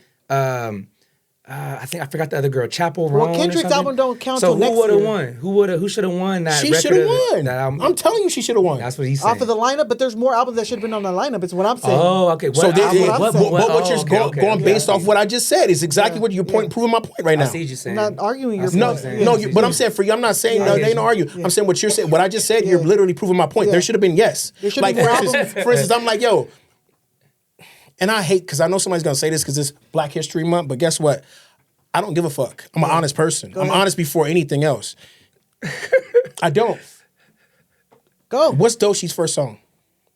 I think I forgot the other girl, Chappell Roan. Well, Kendrick's album don't count. So who would have won? Who should have won that? She should have won. I'm telling you, she should have won. That's what he's saying. Off of the lineup, but there's more albums that should have been on the lineup. It's what I'm saying. Oh, okay. What you're going based off what I just said is exactly what you're proving my point right now. I see what you're saying. I'm not arguing your point. No, but I'm saying for you, I'm not saying they ain't argue. I'm saying what you're saying. What I just said, you're literally proving my point. There should have been yes. Like for instance, I'm like, yo. And I hate, because I know somebody's going to say this because it's Black History Month, but guess what? I don't give a fuck. I'm an honest person. I'm honest before anything else. I don't. Go. What's Doechie's first song?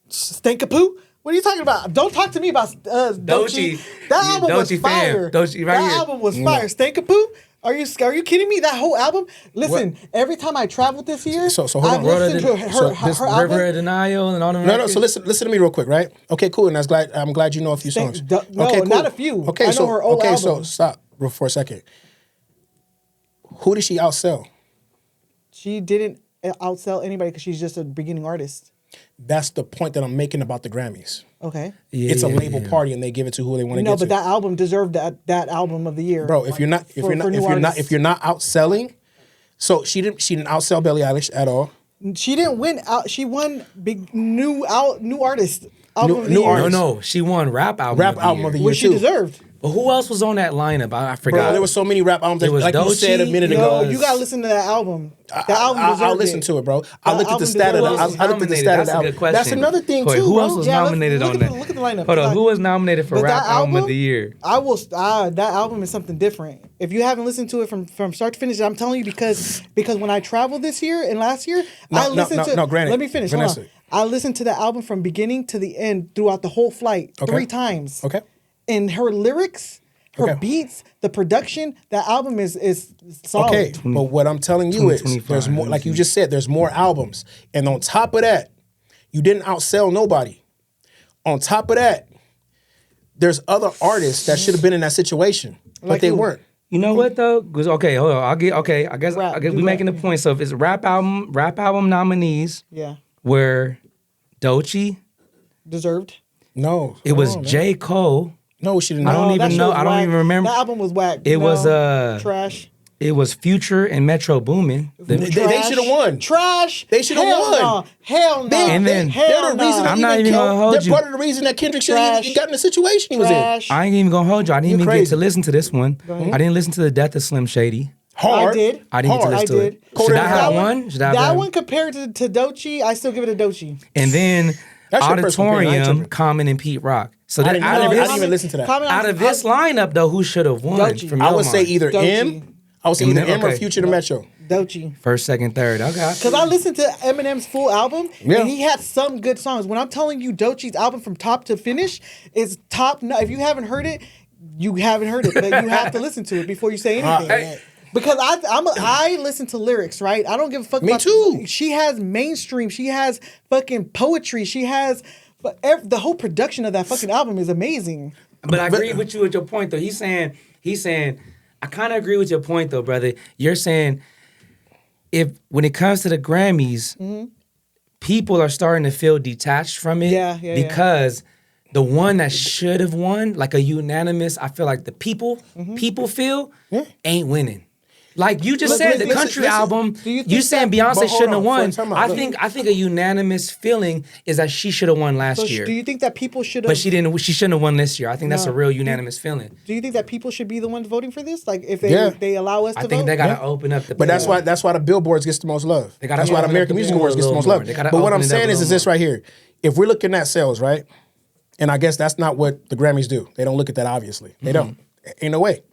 Stinkapoo? What are you talking about? Don't talk to me about Doechii. That album was fire. Doechii, right here. That album was fire. Stinkapoo? Are you kidding me? That whole album? Listen, every time I traveled this year, so hold on. Listened to her album. River of Denial and all them. No. So listen to me real quick, right? Okay, cool. And I'm glad you know a few songs. No, okay, cool. Not a few. Okay, I know her old album. So stop for a second. Who did she outsell? She didn't outsell anybody because she's just a beginning artist. That's the point that I'm making about the Grammys. Okay. It's a label party and they give it to who they want to give it to. No, but that album deserved that album of the year. Bro, if you're not outselling, so she didn't outsell Billie Eilish at all. She didn't win out. She won big new artist. No, she won rap album of the year. Which she deserved. But who else was on that lineup? I forgot. Bro, there was so many rap albums. Like you said a minute ago. You gotta listen to that album. That album deserved I'll listen to it, bro. I looked at the stat of the album. That's another thing too. Who else was nominated on that? Look at the lineup. Hold on, who was nominated for rap album of the year? That album is something different. If you haven't listened to it from start to finish, I'm telling you because when I traveled this year and last year, I listened to. Granted. Let me finish. Hold on. I listened to the album from beginning to the end throughout the whole flight 3 times. Okay. And her lyrics. Her beats, the production, that album is solid. Okay, but what I'm telling you is there's more, like you just said, there's more albums. And on top of that, you didn't outsell nobody. On top of that, there's other artists that should have been in that situation, but they weren't. You know what though? Okay, hold on. I guess we're making the point. So if it's rap album nominees, were Doechii deserved. No, it was J. Cole. No, she didn't. I don't even know. I don't even remember. That album was whack. It was trash. It was Future and Metro Boomin. They should have won. Trash. They should have won. Hell no. And then they're the reason. I'm not even gonna hold you. They're part of the reason that Kendrick should have gotten the situation he was in. I ain't even gonna hold you. I didn't even get to listen to this one. I didn't listen to the Death of Slim Shady. Hard. I did. I didn't get to listen to it. Should I have one? That one compared to Doechii, I still give it a Doechii. And then Auditorium, Common and Pete Rock. So I didn't even listen to that. Out of this lineup, though, who should have won? I would say either M. I would say either M or Future to Metro. Doechii. First, second, third. Okay. Because I listened to Eminem's full album, and he had some good songs. When I'm telling you, Doechii's album from top to finish is top. If you haven't heard it, you haven't heard it. But you have to listen to it before you say anything. Because I listen to lyrics, right? I don't give a fuck. Me too. She has mainstream. She has fucking poetry. She has. But the whole production of that fucking album is amazing. But I agree with you at your point, though. He's saying, I kind of agree with your point, though, brother. You're saying, when it comes to the Grammys, people are starting to feel detached from it because the one that should have won, like a unanimous, I feel like the people feel, ain't winning. Like you just said, the country album. You saying Beyonce shouldn't have won? I think a unanimous feeling is that she should have won last year. Do you think that people should have? But she didn't. She shouldn't have won this year. I think that's a real unanimous feeling. Do you think that people should be the ones voting for this? Like if they allow us to vote? I think they gotta open up the. But that's why the Billboards gets the most love. That's why the American Music Awards gets the most love. But what I'm saying is this right here. If we're looking at sales, right? And I guess that's not what the Grammys do. They don't look at that, obviously. They don't. Ain't no way.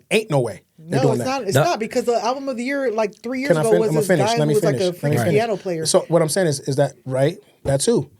No, it's not. It's not because the album of the year, like 3 years ago, was this guy who was like a freaking piano player. So what I'm saying is that right? That's who.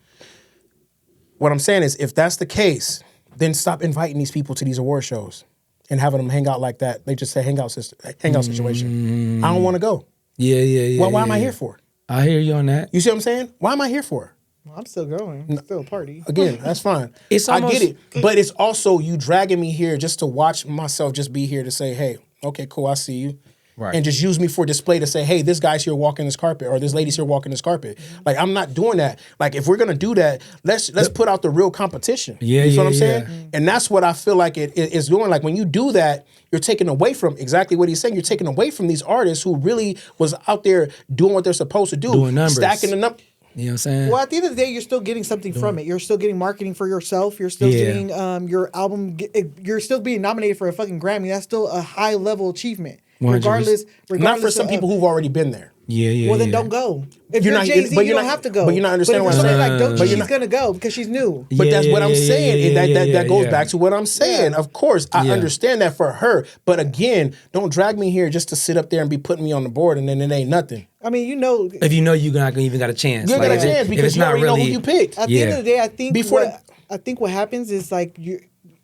What I'm saying is, if that's the case, then stop inviting these people to these award shows and having them hang out like that. They just say hangout situation. I don't want to go. Yeah. Well, why am I here for? I hear you on that. You see what I'm saying? Why am I here for? Well, I'm still going. I'm still a party. Again, that's fine. I get it. But it's also you dragging me here just to watch myself just be here to say, hey, okay, cool, I see you. Right. And just use me for display to say, hey, this guy's here walking this carpet or this lady's here walking this carpet. Like, I'm not doing that. Like, if we're going to do that, let's put out the real competition. Yeah, you know what I'm saying? And that's what I feel like it is doing. Like, when you do that, you're taking away from exactly what he's saying. You're taking away from these artists who really was out there doing what they're supposed to do. Doing numbers. Stacking the numbers. You know what I'm saying? Well, at the end of the day, you're still getting something from it. You're still getting marketing for yourself. You're still getting your album. You're still being nominated for a fucking Grammy. That's still a high level achievement. 100%. Regardless. Not for some people who've already been there. Yeah. Well, then don't go. If you're Jay-Z, you don't have to go. But you're not understanding what I'm saying. Like Doechii, she's going to go because she's new. But that's what I'm saying. That goes back to what I'm saying. Of course, I understand that for her. But again, don't drag me here just to sit up there and be putting me on the board and then it ain't nothing. I mean, you know. If you know you're not even got a chance. You got a chance because you already know who you picked. At the end of the day, I think what happens is like,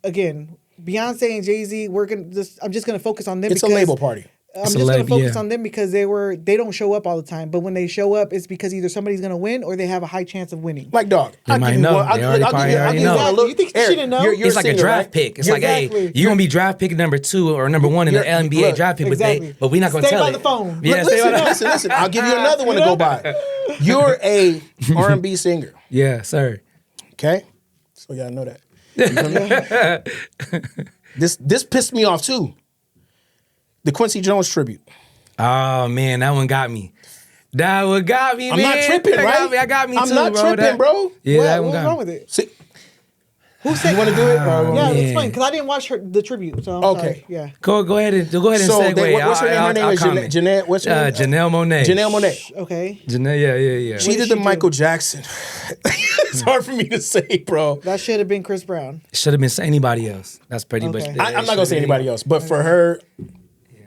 again, Beyonce and Jay-Z, I'm just going to focus on them. It's a label party. I'm just going to focus on them because they don't show up all the time. But when they show up, it's because either somebody's going to win or they have a high chance of winning. Like, dog, I'll give you one. I'll give you know. You think she didn't know? It's like a draft pick. It's like, hey, you're going to be draft pick number 2 or number 1 in the NBA draft pick, but we're not going to tell it. Stay by the phone. Yeah, listen. I'll give you another one to go by. You're a R&B singer. Yeah, sir. Okay? So y'all know that. This pissed me off, too. The Quincy Jones tribute. Oh, man, that one got me. That one got me, man. I'm not tripping, right? That got me, too, I'm not tripping, bro. Yeah, that one what's got wrong me. with it? See, who said you want to do it? Yeah, it's fine because I didn't watch the tribute. So I'm sorry. Yeah. Go ahead and segue. What's her name? Her name is Janelle. What's her name? Janelle Monáe. Janelle Monáe. Okay. Janelle, yeah. She did the Michael Jackson. It's hard for me to say, bro. That should have been Chris Brown. Should have been anybody else. That's pretty much. I'm not gonna say anybody else, but for her.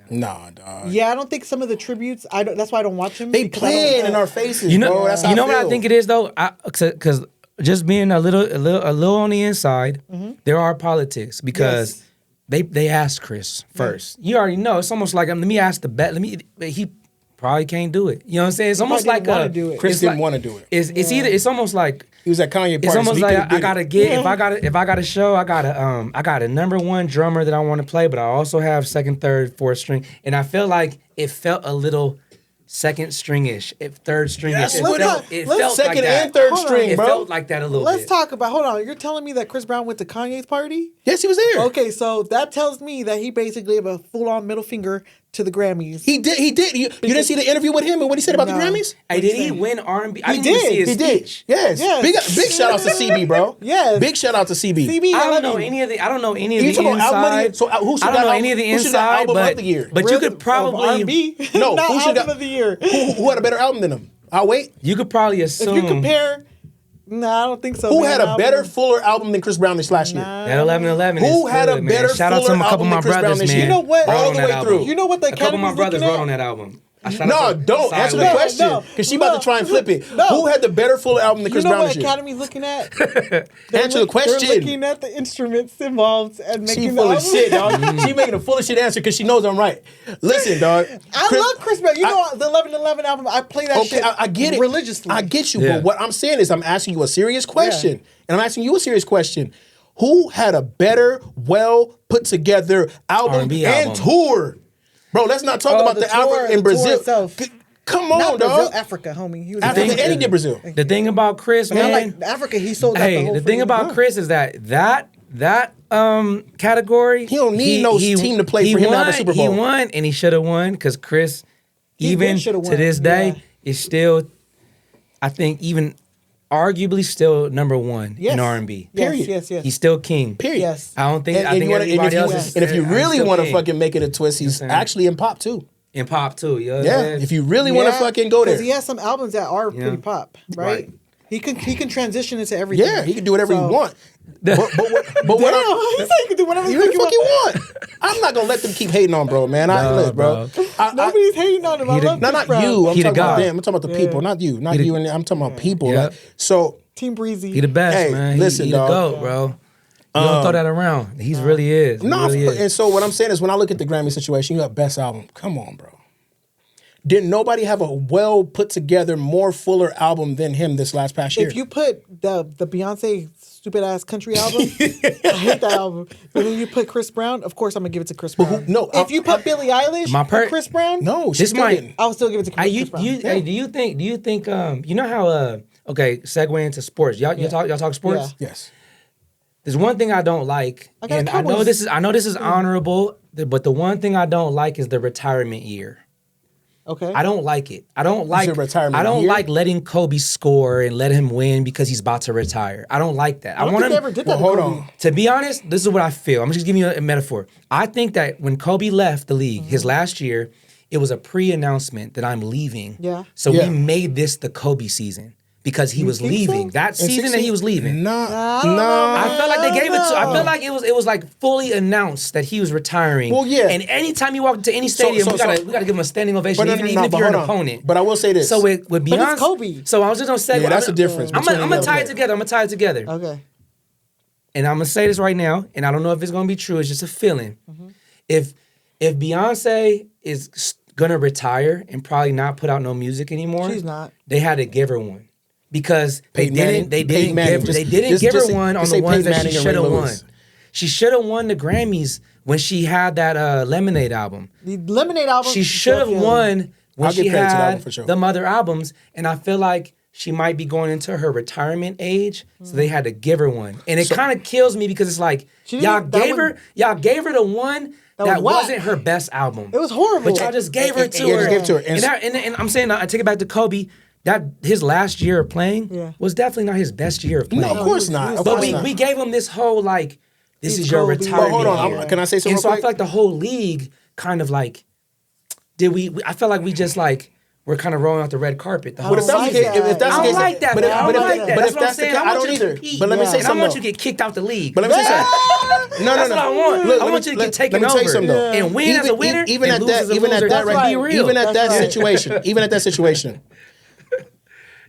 Nah, dog. Yeah, I don't think some of the tributes. That's why I don't watch them. They play it in our faces, bro. That's how you know what I think it is though. Because just being a little on the inside, there are politics because they asked Chris first. You already know. It's almost like let me ask the bet. He probably can't do it. You know what I'm saying? It's almost like Chris didn't want to do it. It's either. It's almost like. He was at Kanye party. It's almost like I gotta get if I got a show, I got a number 1 drummer that I want to play, but I also have second, third, fourth string, and I feel like it felt a little second stringish, third stringish. It felt second like that. and third string, bro. It felt like that a little bit. Let's talk about. Hold on, you're telling me that Chris Brown went to Kanye's party? Yes, he was there. Okay, so that tells me that he basically gave a full-on middle finger to the Grammys. He did. You didn't see the interview with him and what he said about the Grammys? Hey, did he win R&B? He did. Yes. Big shout out to CB, bro. Yes. Big shout out to CB. I don't know any of the inside. So who should I don't know any of the inside, of the year? But you could probably R&B. No, who should album of the year? Who had a better album than him? I'll wait. You could probably assume. If you compare. No, I don't think so. Who had a better, fuller album than Chris Brown this last year? That 11-11. Who had a better, shout out to a couple of my brothers, man. You know what? All the way through. You know what the a couple of my brothers wrote wrote on that album. No, don't answer the question because she about to try and flip it. Who had the better, fuller album than Chris Brown this year? You know what Academy's looking at? Answer the question. They're looking at the instruments involved and making she full of shit, dog. She making a full of shit answer because she knows I'm right. Listen, dog. I love Chris Brown. You know the 11-11 album. I play that shit. I get it religiously. I get you, but what I'm saying is I'm asking you a serious question, and I'm asking you a serious question. Who had a better, well put together album and tour? Bro, let's not talk about the album in Brazil. Come on, not dog. Brazil, Africa, homie. He was Africa, and he did Brazil. The thing about Chris, man. Like Africa, he sold out the whole thing about Chris is that category. He don't need no team to play for him to have a Super Bowl. He won, and he should have won because Chris, even to this day, is still, I think, even arguably still number one in R&B. Period. Yes. He's still king. Period. Yes. I don't think. I think everybody else is. And if you really want to fucking make it a twist, he's actually in pop too. In pop too, yeah. If you really want to fucking go there, because he has some albums that are pretty pop, right? He can transition into everything. Yeah, he can do whatever he want. But what he said he can do whatever the fuck you want. I'm not gonna let them keep hating on bro, man. Bro. Nobody's hating on him. I love not you. I'm talking about them. I'm talking about the people, not you, not you. And I'm talking about people. Yeah. Like, so Team Breezy. He the best, man. Listen, he the GOAT, bro. You don't throw that around. He really is. And so what I'm saying is, when I look at the Grammy situation, you got best album. Come on, bro. Didn't nobody have a well put together, more fuller album than him this past year? If you put the Beyonce stupid ass country album, I hate that album. But when you put Chris Brown, of course I'm gonna give it to Chris Brown. If you put Billie Eilish and Chris Brown, no, she's didn't. I'll still give it to Chris Brown. Hey, do you think? You know how? Okay, segue into sports. Y'all talk sports. Yeah. Yes. There's one thing I don't like, and I know this is honorable, but the one thing I don't like is the retirement year. Okay. I don't like it. I don't like letting Kobe score and let him win because he's about to retire. I don't like that. I don't think they ever did that. Hold on. To be honest, this is what I feel. I'm just giving you a metaphor. I think that when Kobe left the league, his last year, it was a pre-announcement that I'm leaving. Yeah. So we made this the Kobe season. Because he was leaving. So? That season that he was leaving. No. I felt like they gave it to. I felt like it was like fully announced that he was retiring. Well, yeah. And anytime you walk into any stadium, we gotta give him a standing ovation, even if you're an opponent. But I will say this. So with Beyonce, but it's Kobe. So I was just gonna say, that's the difference. I'm gonna tie it together. Okay. And I'm gonna say this right now, and I don't know if it's gonna be true. It's just a feeling. If Beyonce is gonna retire and probably not put out no music anymore, she's not. They had to give her one. Because they didn't give her one on the ones that she should have won. She should have won the Grammys when she had that Lemonade album. The Lemonade album. She should have won when she had the other albums. And I feel like she might be going into her retirement age, so they had to give her one. And it kind of kills me because it's like y'all gave her the one that wasn't her best album. It was horrible. But y'all just gave her to her. And I'm saying, I take it back to Kobe. That his last year of playing was definitely not his best year of playing. No, of course not. But we gave him this whole like, this is your retirement. Hold on, can I say something? And so I feel like the whole league kind of like, I felt like we just like we're kind of rolling out the red carpet. But if that's the case, I don't like that. But if that's the case, I don't either. But let me say something. I want you to get kicked out the league. But let me say something. No. That's what I want. I want you to get taken over and win as a winner. Even at that situation.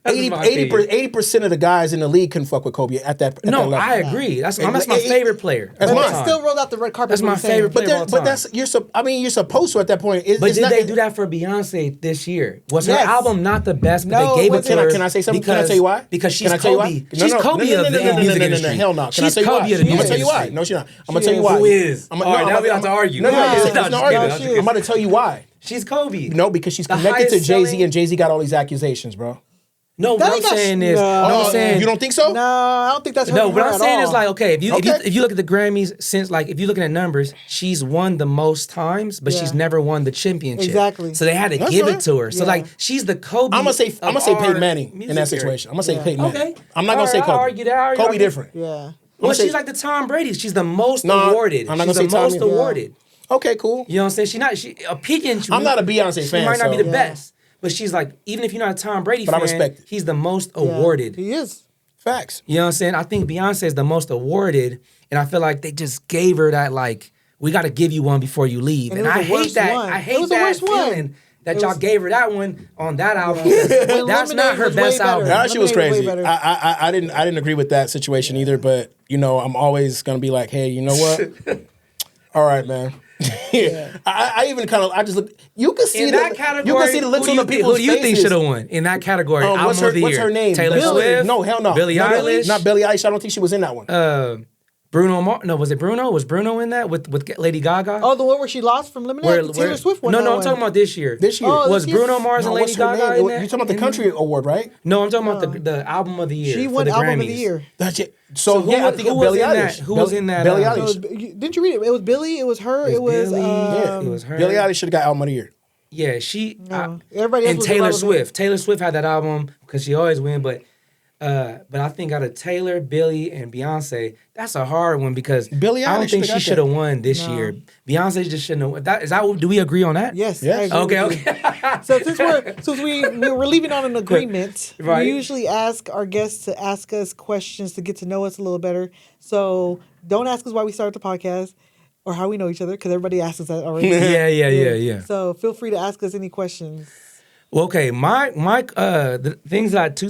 80% of the guys in the league can fuck with Kobe at that level. I agree. That's my favorite player. That's mine. Still rolled out the red carpet. That's my favorite player of all time. But you're supposed to at that point. But did they do that for Beyonce this year? Was her album not the best, but they gave it to her? Can I say something? Can I tell you why? Because she's Kobe. She's Kobe of the music industry. Hell no. She's Kobe of the music industry. I'm gonna tell you why. No, she's not. I'm gonna tell you why. Who is? All right, now we have to argue. No, I'm about to tell you why. She's Kobe. No, because she's connected to Jay-Z, and Jay-Z got all these accusations, bro. No, what I'm saying is, you don't think so? No, I don't think that's her. No, what I'm saying is like, okay, if you look at the Grammys since like if you're looking at numbers, she's won the most times, but she's never won the championship. Exactly. So they had to give it to her. So like she's the Kobe. I'm gonna say Peyton Manning in that situation. I'm gonna say Peyton Manning. Okay. I'm not gonna say Kobe. I'll argue that. Kobe different. Yeah. Well, she's like the Tom Brady. She's the most awarded. I'm not she's gonna say the most awarded. Okay, cool. You know what I'm saying? I'm not a Beyonce fan. She might not be the best. But she's like, even if you're not a Tom Brady fan, I respect it. He's the most awarded. He is. Facts. You know what I'm saying? I think Beyonce is the most awarded, and I feel like they just gave her that, like, we got to give you one before you leave. And I hate that. I hate that feeling that y'all gave her that one on that album. That's not her best album. That shit was crazy. I didn't agree with that situation either, but, you know, I'm always going to be like, hey, you know what? All right, man. I even kind of just look. You can see that category. You can see the looks on the people's faces. Who do you think should have won in that category? What's her name? Taylor Swift. No, hell no. Billie Eilish. Not Billie Eilish. I don't think she was in that one. Bruno Mars. No, was it Bruno? Was Bruno in that with Lady Gaga? Oh, the one where she lost from Lemonade? Taylor Swift won No, that I'm talking about this year. This year. Was Bruno Mars and Lady Gaga in that? You're talking about the country award, right? No, I'm talking about the album of the year. She won the album Grammys. of the year. That's it. So I think who Billie was in Eilish. that? Who was in that? Billie Eilish. Didn't you read it? It was Billie. It was her. It was Billie. It was her. Billie Eilish should have got album of the year. Yeah, she. No. Everybody else and was Taylor irrelevant. Swift. Taylor Swift had that album because she always win, but I think out of Taylor, Billie, and Beyonce, that's a hard one because Billie I don't Eilish think should've she got should have won this year. Beyonce just shouldn't have. Do we agree on that? Yes. Yes. I agree Okay. with you. Okay. So since we're leaving on an agreement, Right. we usually ask our guests to ask us questions to get to know us a little better. So don't ask us why we started the podcast or how we know each other because everybody asks us that already. Yeah. So feel free to ask us any questions. Well, okay, two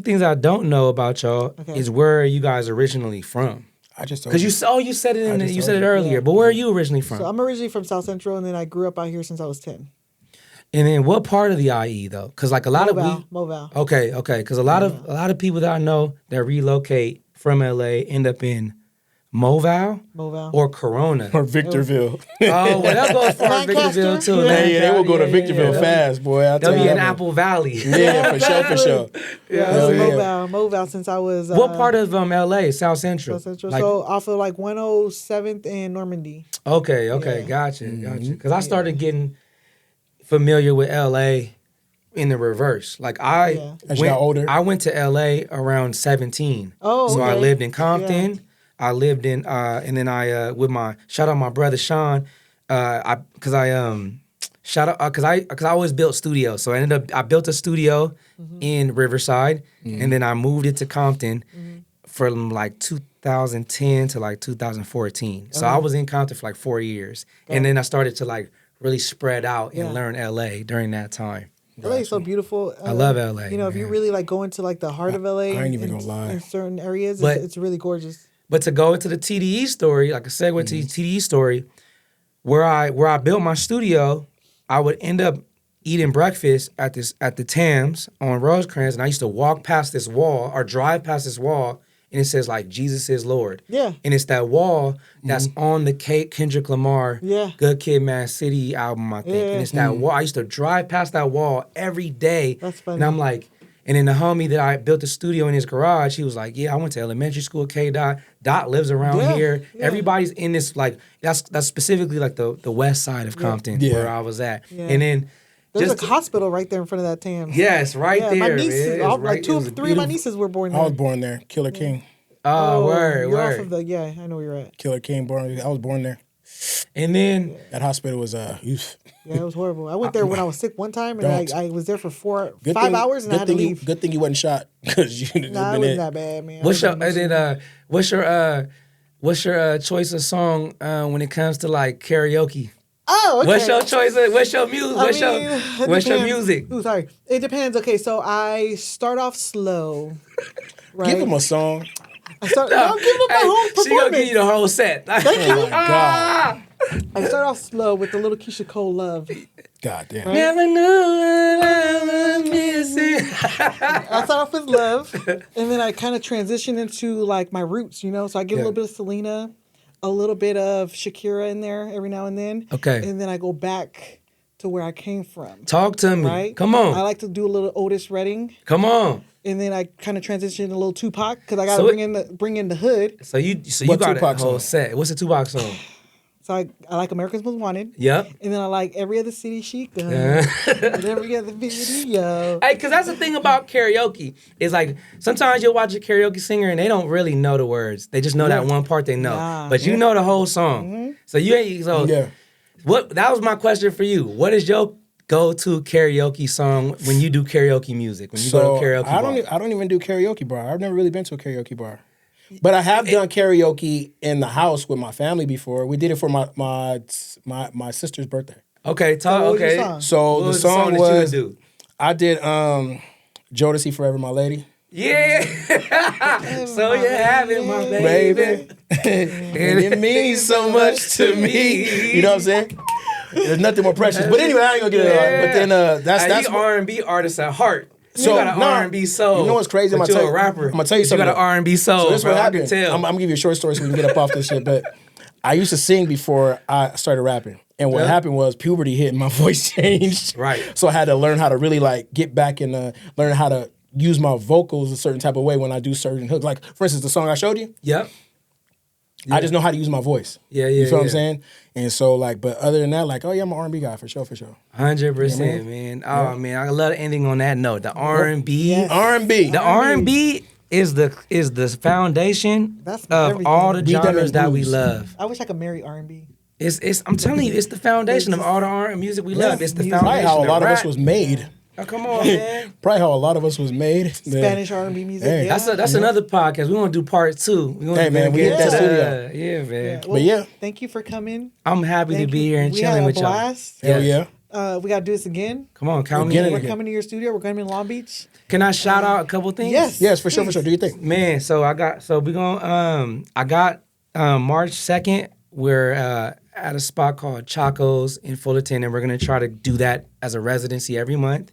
things I don't know about y'all is where are you guys originally from? I just told Because you. you said it just you told said it you. earlier, but where are you originally from? So I'm originally from South Central, and then I grew up out here since I was 10. And then what part of the IE though? Because like a lot of Mobile. Okay. Because a lot of people that I know that relocate from LA end up in Mobile or Corona Or Victorville. Oh, well, that goes for Victorville too. Yeah, they will go to Victorville fast, boy. They'll be in Apple Valley. Yeah, for sure. Mobile since I was. What part of LA? South Central. South Central. Like, so off of like 107th and Normandy. Okay, gotcha. Because I started getting familiar with LA in the reverse. Like As you got older. I went to LA around 17. Oh, so I okay. lived in Compton. Yeah. I lived in, and then I with shout out my brother Sean, because I always built studios. So I built a studio in Riverside, and then I moved it to Compton from like 2010 to like 2014. So I was in Compton for like 4 years, and then I started to like really spread out and learn LA during that time. LA is so beautiful. I love LA. You know, if you really like go into like the heart of LA, I ain't even gonna lie. In certain areas, But- it's really gorgeous. But to go into the TDE story, like a segue to the TDE story, where I built my studio, I would end up eating breakfast at the Tams on Rosecrans, and I used to walk past this wall or drive past this wall, and it says like Jesus is Lord. Yeah. And it's that wall that's on the Kendrick Lamar Good Kid, Mad City album, I think. Yeah. And it's that wall. I used to drive past that wall every day. That's funny. And I'm like, and then the homie that I built the studio in his garage, he was like, yeah, I went to elementary school at K-Dot. Dot lives around here. Yeah. Everybody's in this, like, that's specifically like the west side of Compton where I was at. Yeah. And then there's a hospital right there in front of that Tams. Yes, right there. My nieces, right, three of my nieces were born there. I was born there. Killer King. Oh, word. Off of I know where you're at. Killer King, I was born there. And then that hospital was Yeah, it was horrible. I went there when I was sick one time, and I was there for 5 hours, and I had to leave. Good thing you wasn't shot because you it wasn't that bad, man. What's your choice of song when it comes to like karaoke? Oh, okay. What's your choice? What's your music? What's your music? Ooh, sorry. It depends. Okay, so I start off slow. Right? Give him a song. I'm giving him my whole performance. She gonna give you the whole set. Thank you. Oh my God. I start off slow with the little Keisha Cole Love. God damn. Right? Never knew I was missing. I start off with Love, and then I kind of transition into like my roots, you know? So I get a little bit of Selena, a little bit of Shakira in there every now and then. Okay. And then I go back to where I came from. Talk to me. Right? Come on. I like to do a little Otis Redding. Come on. And then I kind of transition a little Tupac because I got to bring in the hood. So you got a whole set. What's the Tupac song? So I like America's Most Wanted. Yep. And then I like Every Other City She Goes. And every other video. Hey, because that's the thing about karaoke. Is like sometimes you'll watch a karaoke singer and they don't really know the words. They just know that one part they know. But you know the whole song. Mm-hmm. So you ain't What that was my question for you. What is your go-to karaoke song when you do karaoke music? When you go to karaoke bar? I don't even do karaoke bar. I've never really been to a karaoke bar. But I have done karaoke in the house with my family before. We did it for my sister's birthday. Okay, okay. So the song was I did Jodeci Forever My Lady. Yeah. So you're having my baby. And it means so much to me. You know what I'm saying? There's nothing more precious. But anyway, I ain't gonna get it on. But then that's R&B artist at heart. So you got an R&B soul. You know what's crazy? I'm gonna tell you, a rapper. I'm gonna tell you something. You got an R&B soul. So this is what happened. I can tell. I'm gonna give you a short story so we can get up off this shit. But I used to sing before I started rapping. And what happened was puberty hit and my voice changed. Right. So I had to learn how to really like get back and learn how to use my vocals a certain type of way when I do certain hooks. Like, for instance, the song I showed you. Yep. I just know how to use my voice. Yeah. You feel what I'm saying? And so, like, but other than that, like, oh yeah, I'm an R&B guy for sure. 100%, man. Oh man, I love ending on that note. The R&B, R&B, the R&B is the foundation of everything. all the genres that we love. I wish I could marry R&B. It's I'm telling you, it's the foundation of all the R&B music we love. It's the foundation. Probably how a lot of rap. us was made. Oh, come on, man. Probably how a lot of us was made. Spanish R&B music. Hey. Yeah. That's another podcast. We want to do part 2. Hey, man, we hit that studio. Yeah, man. Well, But yeah. Thank you for coming. I'm happy to be here and chilling with y'all. We had a blast. Hell yeah. We got to do this again. Come on, count me in. We're coming to your studio. We're going to be in Long Beach. Can I shout out a couple things? Yes, for sure. Do you think? Man, I got March 2nd. We're at a spot called Chaco's in Fullerton, and we're gonna try to do that as a residency every month.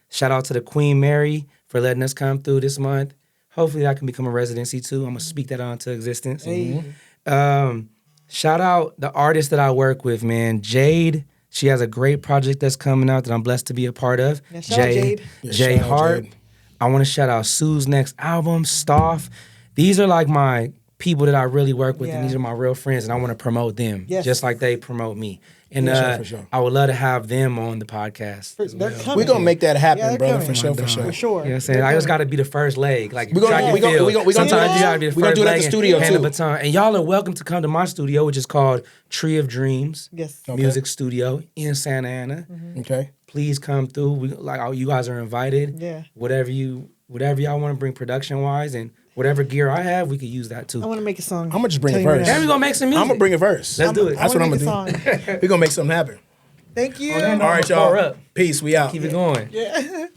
Shout out to the Queen Mary for letting us come through this month. Hopefully that can become a residency too. I'm gonna speak that onto existence. Hey. Shout out the artist that I work with, man, Jade. She has a great project that's coming out that I'm blessed to be a part of. Yeah, shout out Jade. Jay Hart. Jade. I want to shout out Sue's next album, Stoff. These are like my people that I really work with, and these are my real friends, and I want to promote them just like they promote me. And for sure. I would love to have them on the podcast. They're coming. We're going to make that happen, brother, coming. for sure. For sure. You know what I'm saying? I just got to be the first leg. Like, We're gonna do sometimes you got to be the first leg. We're going to do it at the studio, and too. the baton. And y'all are welcome to come to my studio, which is called Tree of Dreams Music Studio in Santa Ana. Mm-hmm. Okay. Please come through. You guys are invited. Yeah. Whatever y'all want to bring production-wise, and whatever gear I have, we could use that too. I want to make a song. I'm going to just bring a verse. Then we're going to make some music. I'm going to bring a verse. Let's do it. That's what I'm going to do. We're going to make something happen. Thank you. All right, y'all. Peace. We out. Keep it going. Yeah.